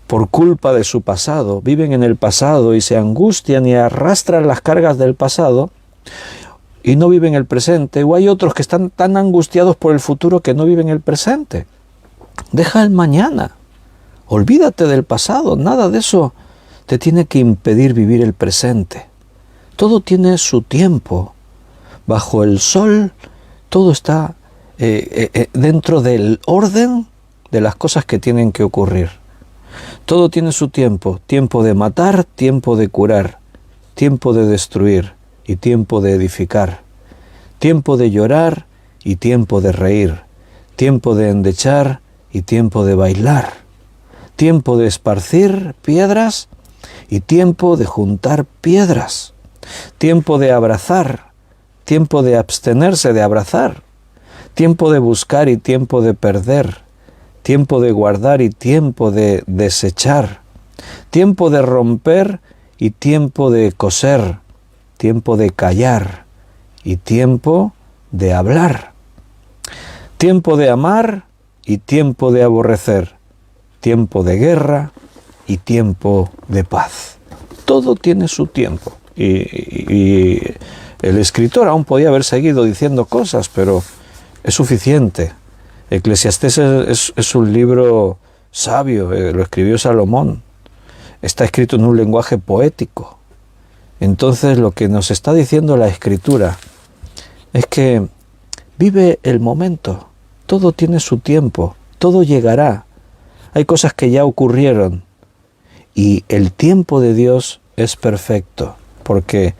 por culpa de su pasado, viven en el pasado y se angustian y arrastran las cargas del pasado y no viven el presente, o hay otros que están tan angustiados por el futuro que no viven el presente. Deja el mañana, olvídate del pasado, nada de eso te tiene que impedir vivir el presente. Todo tiene su tiempo, bajo el sol, todo está dentro del orden de las cosas que tienen que ocurrir. Todo tiene su tiempo, tiempo de matar, tiempo de curar, tiempo de destruir y tiempo de edificar, tiempo de llorar y tiempo de reír, tiempo de endechar y tiempo de bailar, tiempo de esparcir piedras y tiempo de juntar piedras, tiempo de abrazar, tiempo de abstenerse de abrazar, tiempo de buscar y tiempo de perder, tiempo de guardar y tiempo de desechar, tiempo de romper y tiempo de coser, tiempo de callar y tiempo de hablar, tiempo de amar y tiempo de aborrecer, tiempo de guerra y tiempo de paz. Todo tiene su tiempo. Y el escritor aún podía haber seguido diciendo cosas, pero es suficiente. Eclesiastés es un libro sabio, lo escribió Salomón. Está escrito en un lenguaje poético. Entonces lo que nos está diciendo la Escritura es que vive el momento, todo tiene su tiempo, todo llegará. Hay cosas que ya ocurrieron y el tiempo de Dios es perfecto, porque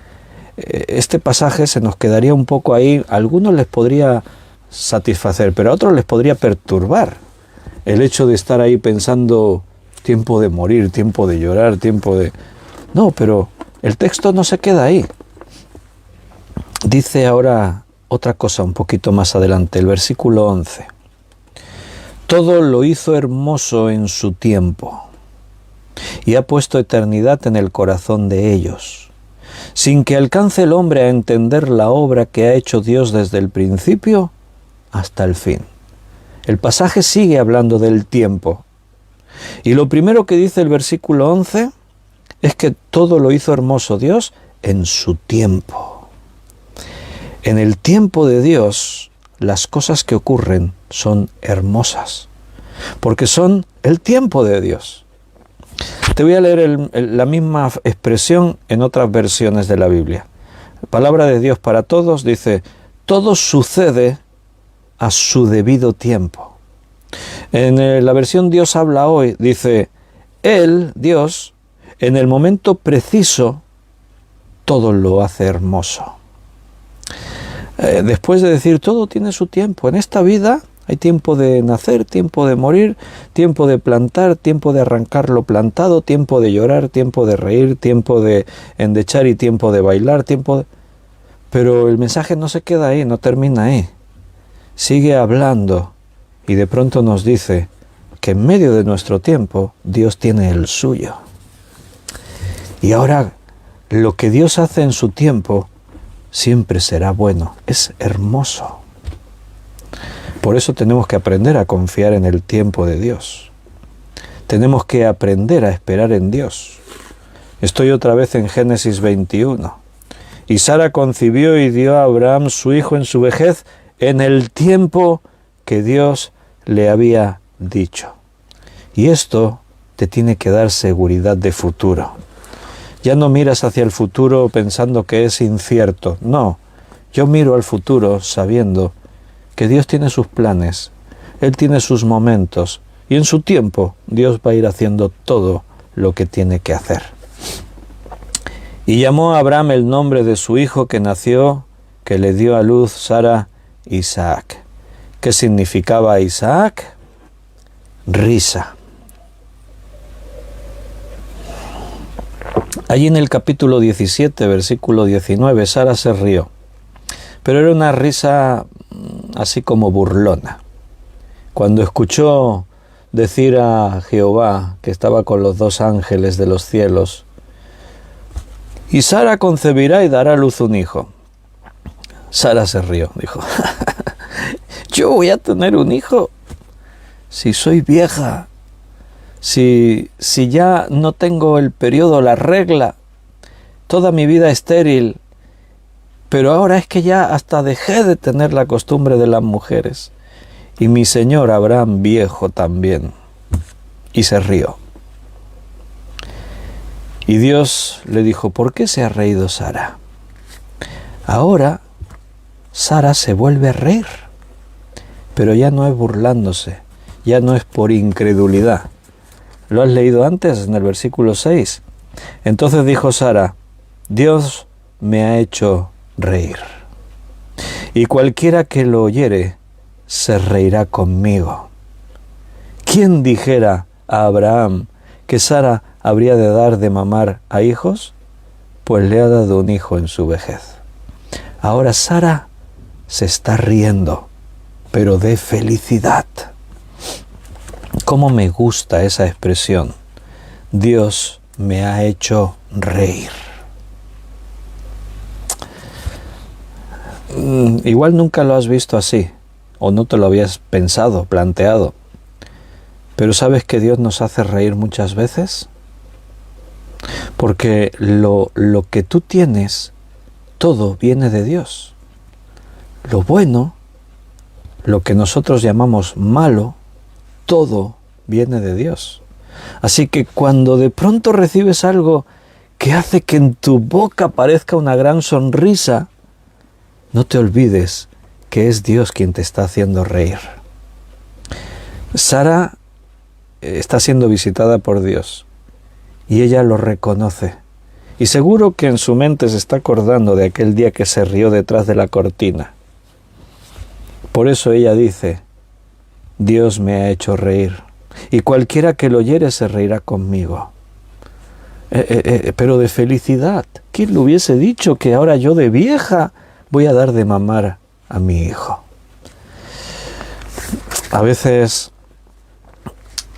este pasaje se nos quedaría un poco ahí, a algunos les podría satisfacer, pero a otros les podría perturbar el hecho de estar ahí pensando tiempo de morir, tiempo de llorar, tiempo de... No, pero el texto no se queda ahí. Dice ahora otra cosa un poquito más adelante, el versículo 11. Todo lo hizo hermoso en su tiempo y ha puesto eternidad en el corazón de ellos, sin que alcance el hombre a entender la obra que ha hecho Dios desde el principio hasta el fin. El pasaje sigue hablando del tiempo. Y lo primero que dice el versículo 11 es que todo lo hizo hermoso Dios en su tiempo. En el tiempo de Dios, las cosas que ocurren son hermosas, porque son el tiempo de Dios. Te voy a leer la misma expresión en otras versiones de la Biblia. La palabra de Dios para todos dice, todo sucede a su debido tiempo. En la versión Dios habla hoy, dice, Él, Dios, en el momento preciso, todo lo hace hermoso. Después de decir, todo tiene su tiempo. En esta vida hay tiempo de nacer, tiempo de morir, tiempo de plantar, tiempo de arrancar lo plantado, tiempo de llorar, tiempo de reír, tiempo de endechar y tiempo de bailar, Pero el mensaje no se queda ahí, no termina ahí. Sigue hablando y de pronto nos dice que en medio de nuestro tiempo Dios tiene el suyo. Y ahora lo que Dios hace en su tiempo siempre será bueno, es hermoso. Por eso tenemos que aprender a confiar en el tiempo de Dios. Tenemos que aprender a esperar en Dios. Estoy otra vez en Génesis 21. Y Sara concibió y dio a Abraham su hijo en su vejez en el tiempo que Dios le había dicho. Y esto te tiene que dar seguridad de futuro. Ya no miras hacia el futuro pensando que es incierto. No, yo miro al futuro sabiendo que Dios tiene sus planes, Él tiene sus momentos, y en su tiempo Dios va a ir haciendo todo lo que tiene que hacer. Y llamó a Abraham el nombre de su hijo que nació, que le dio a luz Sara, Isaac. ¿Qué significaba Isaac? Risa. Allí en el capítulo 17, versículo 19, Sara se rió, pero era una risa así como burlona. Cuando escuchó decir a Jehová, que estaba con los dos ángeles de los cielos, y Sara concebirá y dará a luz un hijo. Sara se rió, dijo, ¿yo voy a tener un hijo? Si soy vieja, si ya no tengo el periodo, la regla, toda mi vida estéril, pero ahora es que ya hasta dejé de tener la costumbre de las mujeres. Y mi señor Abraham viejo también. Y se rió. Y Dios le dijo, ¿por qué se ha reído Sara? Ahora Sara se vuelve a reír, pero ya no es burlándose, ya no es por incredulidad. ¿Lo has leído antes en el versículo 6? Entonces dijo Sara, Dios me ha hecho reír, y cualquiera que lo oyere se reirá conmigo. ¿Quién dijera a Abraham que Sara habría de dar de mamar a hijos? Pues le ha dado un hijo en su vejez. Ahora Sara se está riendo, pero de felicidad. ¿Cómo me gusta esa expresión? Dios me ha hecho reír. Igual nunca lo has visto así, o no te lo habías pensado, planteado. Pero ¿sabes que Dios nos hace reír muchas veces? Porque lo que tú tienes, todo viene de Dios. Lo bueno, lo que nosotros llamamos malo, todo viene de Dios. Así que cuando de pronto recibes algo que hace que en tu boca aparezca una gran sonrisa, no te olvides que es Dios quien te está haciendo reír. Sara está siendo visitada por Dios y ella lo reconoce. Y seguro que en su mente se está acordando de aquel día que se rió detrás de la cortina. Por eso ella dice, Dios me ha hecho reír, y cualquiera que lo oyere se reirá conmigo. Pero de felicidad. ¿Quién le hubiese dicho que ahora yo de vieja voy a dar de mamar a mi hijo? A veces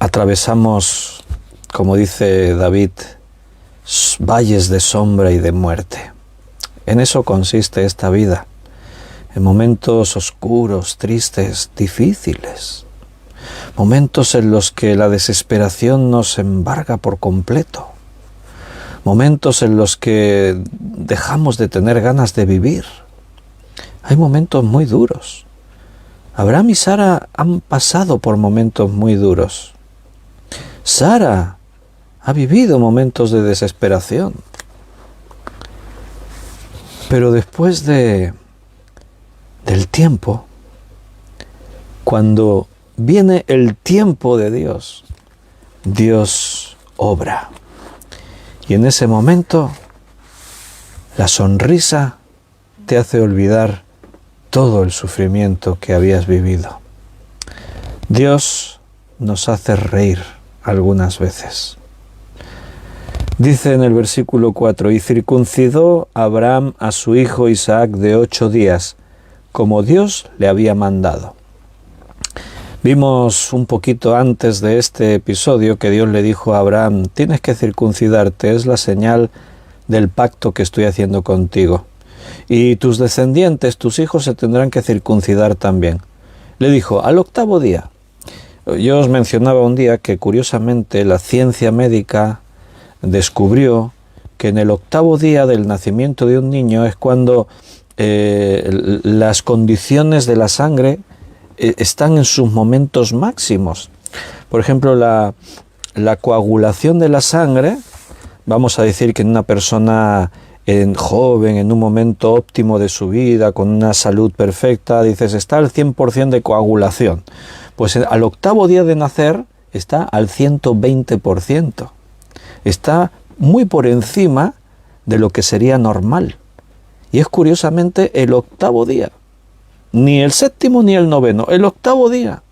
atravesamos, como dice David, valles de sombra y de muerte. En eso consiste esta vida, en momentos oscuros, tristes, difíciles, momentos en los que la desesperación nos embarga por completo, momentos en los que dejamos de tener ganas de vivir. Hay momentos muy duros. Abraham y Sara han pasado por momentos muy duros. Sara ha vivido momentos de desesperación. Pero después del tiempo, cuando viene el tiempo de Dios, Dios obra. Y en ese momento, la sonrisa te hace olvidar todo el sufrimiento que habías vivido. Dios nos hace reír algunas veces. Dice en el versículo 4, y circuncidó Abraham a su hijo Isaac de 8 días, como Dios le había mandado. Vimos un poquito antes de este episodio que Dios le dijo a Abraham, tienes que circuncidarte, es la señal del pacto que estoy haciendo contigo. Y tus descendientes, tus hijos, se tendrán que circuncidar también. Le dijo, al octavo día. Yo os mencionaba un día que curiosamente la ciencia médica descubrió que en el octavo día del nacimiento de un niño es cuando las condiciones de la sangre están en sus momentos máximos. Por ejemplo, la coagulación de la sangre, vamos a decir que en una persona joven, en un momento óptimo de su vida, con una salud perfecta, dices, está al 100% de coagulación. Pues al octavo día de nacer está al 120%. Está muy por encima de lo que sería normal. Y es curiosamente el octavo día. Ni el séptimo ni el noveno, el octavo día.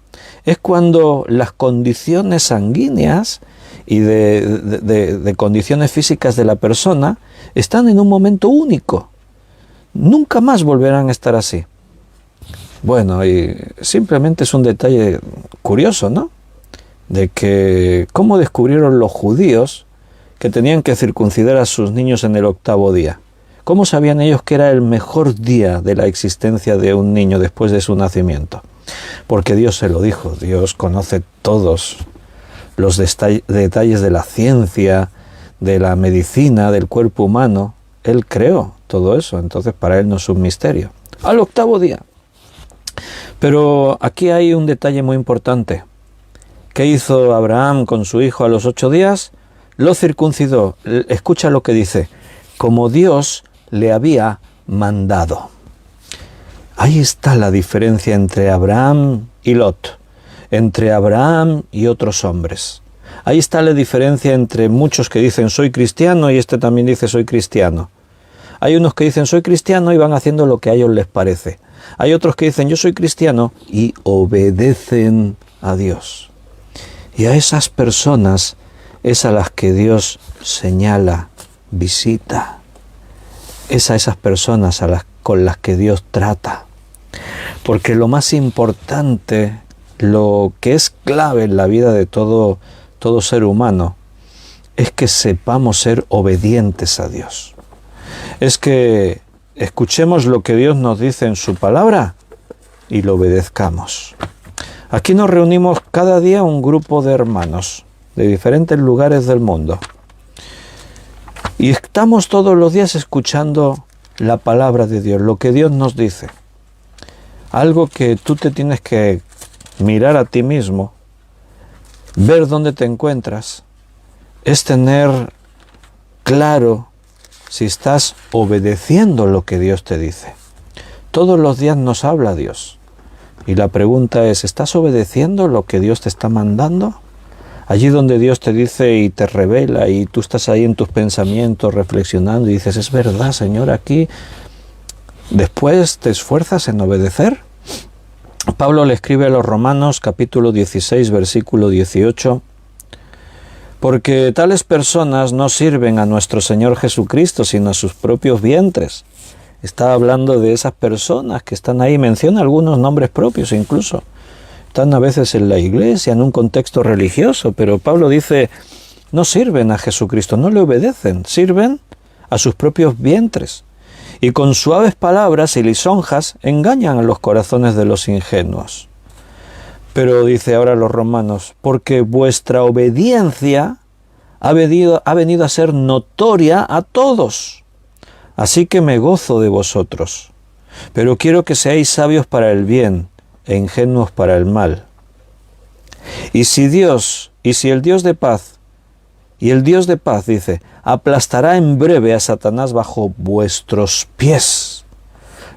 Es cuando las condiciones sanguíneas y de condiciones físicas de la persona están en un momento único. Nunca más volverán a estar así. Bueno, y simplemente es un detalle curioso, ¿no? De que cómo descubrieron los judíos que tenían que circuncidar a sus niños en el octavo día. ¿Cómo sabían ellos que era el mejor día de la existencia de un niño después de su nacimiento? Porque Dios se lo dijo. Dios conoce todos los detalles de la ciencia, de la medicina, del cuerpo humano. Él creó todo eso, entonces para Él no es un misterio. Al octavo día. Pero aquí hay un detalle muy importante. ¿Qué hizo Abraham con su hijo a los 8 días? Lo circuncidó. Escucha lo que dice. Como Dios le había mandado. Ahí está la diferencia entre Abraham y Lot, entre Abraham y otros hombres. Ahí está la diferencia entre muchos que dicen soy cristiano y este también dice soy cristiano. Hay unos que dicen soy cristiano y van haciendo lo que a ellos les parece. Hay otros que dicen yo soy cristiano y obedecen a Dios. Y a esas personas es a las que Dios señala, visita. Es a esas personas con las que Dios trata. Porque lo más importante, lo que es clave en la vida de todo ser humano, es que sepamos ser obedientes a Dios. Es que escuchemos lo que Dios nos dice en su palabra y lo obedezcamos. Aquí nos reunimos cada día un grupo de hermanos de diferentes lugares del mundo. Y estamos todos los días escuchando la palabra de Dios, lo que Dios nos dice. Algo que tú te tienes que mirar a ti mismo, ver dónde te encuentras, es tener claro si estás obedeciendo lo que Dios te dice. Todos los días nos habla Dios. Y la pregunta es, ¿estás obedeciendo lo que Dios te está mandando? Allí donde Dios te dice y te revela y tú estás ahí en tus pensamientos reflexionando y dices, es verdad, Señor, aquí. Después te esfuerzas en obedecer. Pablo le escribe a los Romanos, capítulo 16, versículo 18, porque tales personas no sirven a nuestro Señor Jesucristo, sino a sus propios vientres. Está hablando de esas personas que están ahí, menciona algunos nombres propios incluso. Están a veces en la iglesia, en un contexto religioso, pero Pablo dice, no sirven a Jesucristo, no le obedecen, sirven a sus propios vientres. Y con suaves palabras y lisonjas engañan a los corazones de los ingenuos. Pero dice ahora los romanos, porque vuestra obediencia ha venido a ser notoria a todos. Así que me gozo de vosotros. Pero quiero que seáis sabios para el bien e ingenuos para el mal. Y si el Dios de paz, dice, aplastará en breve a Satanás bajo vuestros pies.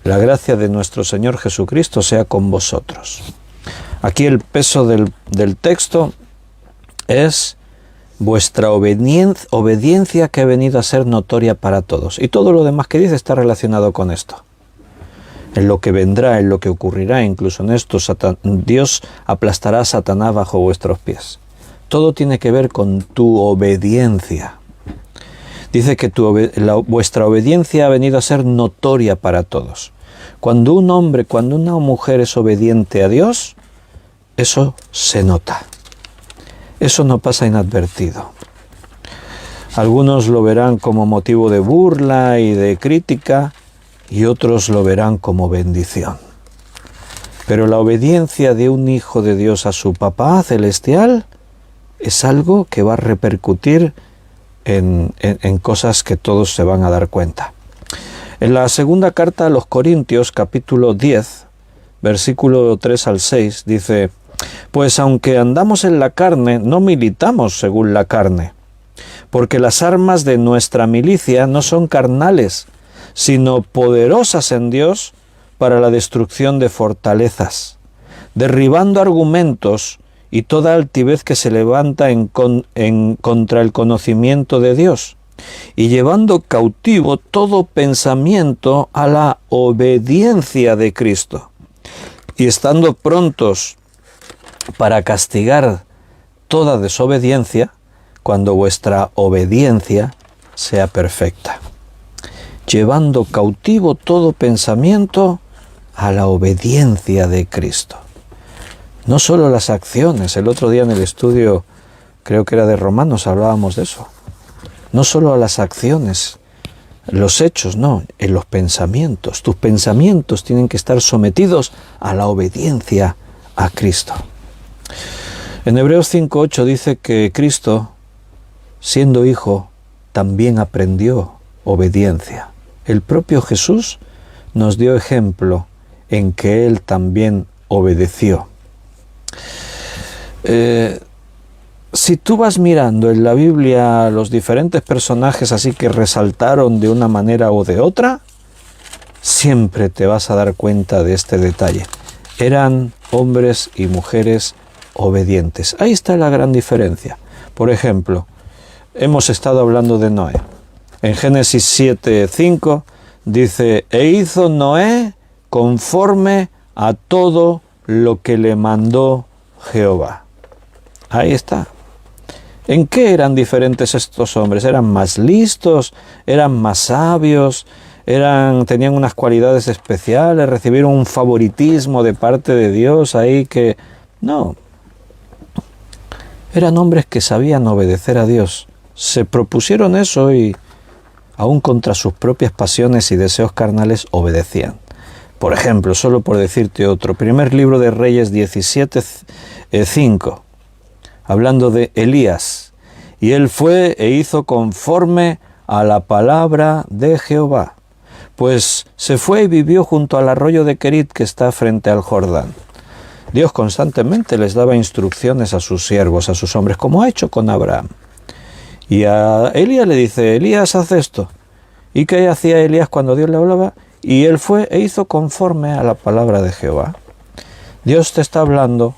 La gracia de nuestro Señor Jesucristo sea con vosotros. Aquí el peso del texto es vuestra obediencia que ha venido a ser notoria para todos. Y todo lo demás que dice está relacionado con esto. En lo que vendrá, en lo que ocurrirá, incluso en esto, Dios aplastará a Satanás bajo vuestros pies. Todo tiene que ver con tu obediencia. Dice que vuestra obediencia ha venido a ser notoria para todos. Cuando un hombre, cuando una mujer es obediente a Dios, eso se nota. Eso no pasa inadvertido. Algunos lo verán como motivo de burla y de crítica, y otros lo verán como bendición. Pero la obediencia de un hijo de Dios a su papá celestial es algo que va a repercutir en cosas que todos se van a dar cuenta. En la segunda carta a los Corintios, capítulo 10, versículo 3 al 6, dice: pues aunque andamos en la carne, no militamos según la carne, porque las armas de nuestra milicia no son carnales, sino poderosas en Dios para la destrucción de fortalezas, derribando argumentos y toda altivez que se levanta contra el conocimiento de Dios, y llevando cautivo todo pensamiento a la obediencia de Cristo, y estando prontos para castigar toda desobediencia cuando vuestra obediencia sea perfecta. Llevando cautivo todo pensamiento a la obediencia de Cristo. No solo las acciones, el otro día en el estudio, creo que era de Romanos, hablábamos de eso. No solo a las acciones, los hechos, no, en los pensamientos. Tus pensamientos tienen que estar sometidos a la obediencia a Cristo. En Hebreos 5:8 dice que Cristo, siendo hijo, también aprendió obediencia. El propio Jesús nos dio ejemplo en que Él también obedeció. Si tú vas mirando en la Biblia los diferentes personajes así que resaltaron de una manera o de otra, siempre te vas a dar cuenta de este detalle. Eran hombres y mujeres obedientes. Ahí está la gran diferencia. Por ejemplo, hemos estado hablando de Noé. En Génesis 7:5 dice: e hizo Noé conforme a todo lo que le mandó Jehová. Ahí está. ¿En qué eran diferentes estos hombres? ¿Eran más listos? ¿Eran más sabios? ¿Tenían unas cualidades especiales? ¿Recibieron un favoritismo de parte de Dios ahí que...? No. Eran hombres que sabían obedecer a Dios. Se propusieron eso y, aún contra sus propias pasiones y deseos carnales, obedecían. Por ejemplo, solo por decirte otro, primer libro de Reyes 17:5, hablando de Elías. Y él fue e hizo conforme a la palabra de Jehová, pues se fue y vivió junto al arroyo de Querit que está frente al Jordán. Dios constantemente les daba instrucciones a sus siervos, a sus hombres, como ha hecho con Abraham. Y a Elías le dice: Elías, haz esto. ¿Y qué hacía Elías cuando Dios le hablaba? Y él fue e hizo conforme a la palabra de Jehová. Dios te está hablando.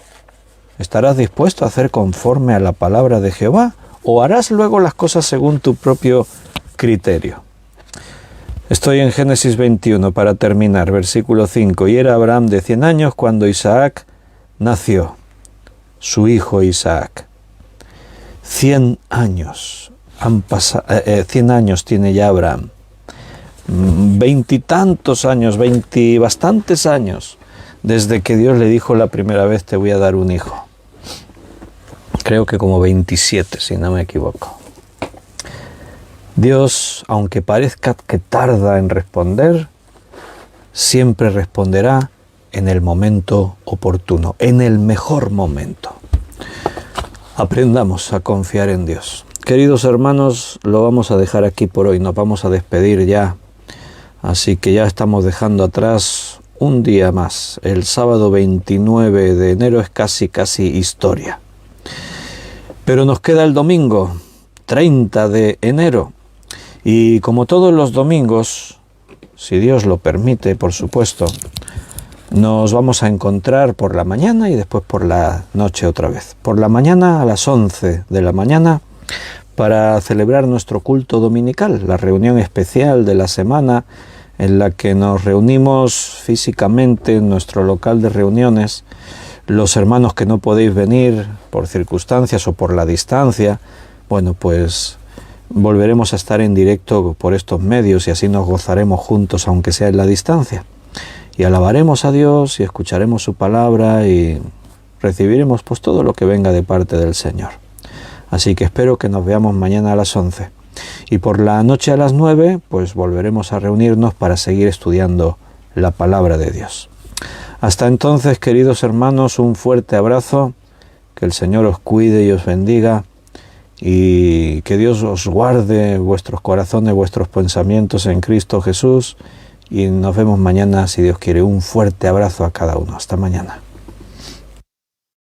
¿Estarás dispuesto a hacer conforme a la palabra de Jehová? ¿O harás luego las cosas según tu propio criterio? Estoy en Génesis 21 para terminar, versículo 5. Y era Abraham de 100 años cuando Isaac nació, su hijo Isaac. 100 años han pasado, 100 años tiene ya Abraham. Veintitantos años, bastantes años, desde que Dios le dijo la primera vez: te voy a dar un hijo. Creo que como 27, si no me equivoco. Dios, aunque parezca que tarda en responder, siempre responderá en el momento oportuno, en el mejor momento. Aprendamos a confiar en Dios. Queridos hermanos, lo vamos a dejar aquí por hoy, nos vamos a despedir ya. Así que ya estamos dejando atrás un día más. El sábado 29 de enero es casi historia. Pero nos queda el domingo 30 de enero. Y como todos los domingos, si Dios lo permite, por supuesto, nos vamos a encontrar por la mañana y después por la noche otra vez. Por la mañana a las 11 de la mañana para celebrar nuestro culto dominical, la reunión especial de la semana en la que nos reunimos físicamente en nuestro local de reuniones. Los hermanos que no podéis venir por circunstancias o por la distancia, bueno, pues volveremos a estar en directo por estos medios y así nos gozaremos juntos, aunque sea en la distancia. Y alabaremos a Dios y escucharemos su palabra y recibiremos pues todo lo que venga de parte del Señor. Así que espero que nos veamos mañana a las 11. Y por la noche a las 9, pues volveremos a reunirnos para seguir estudiando la palabra de Dios. Hasta entonces, queridos hermanos, un fuerte abrazo, que el Señor os cuide y os bendiga, y que Dios os guarde vuestros corazones, vuestros pensamientos en Cristo Jesús, y nos vemos mañana, si Dios quiere. Un fuerte abrazo a cada uno. Hasta mañana.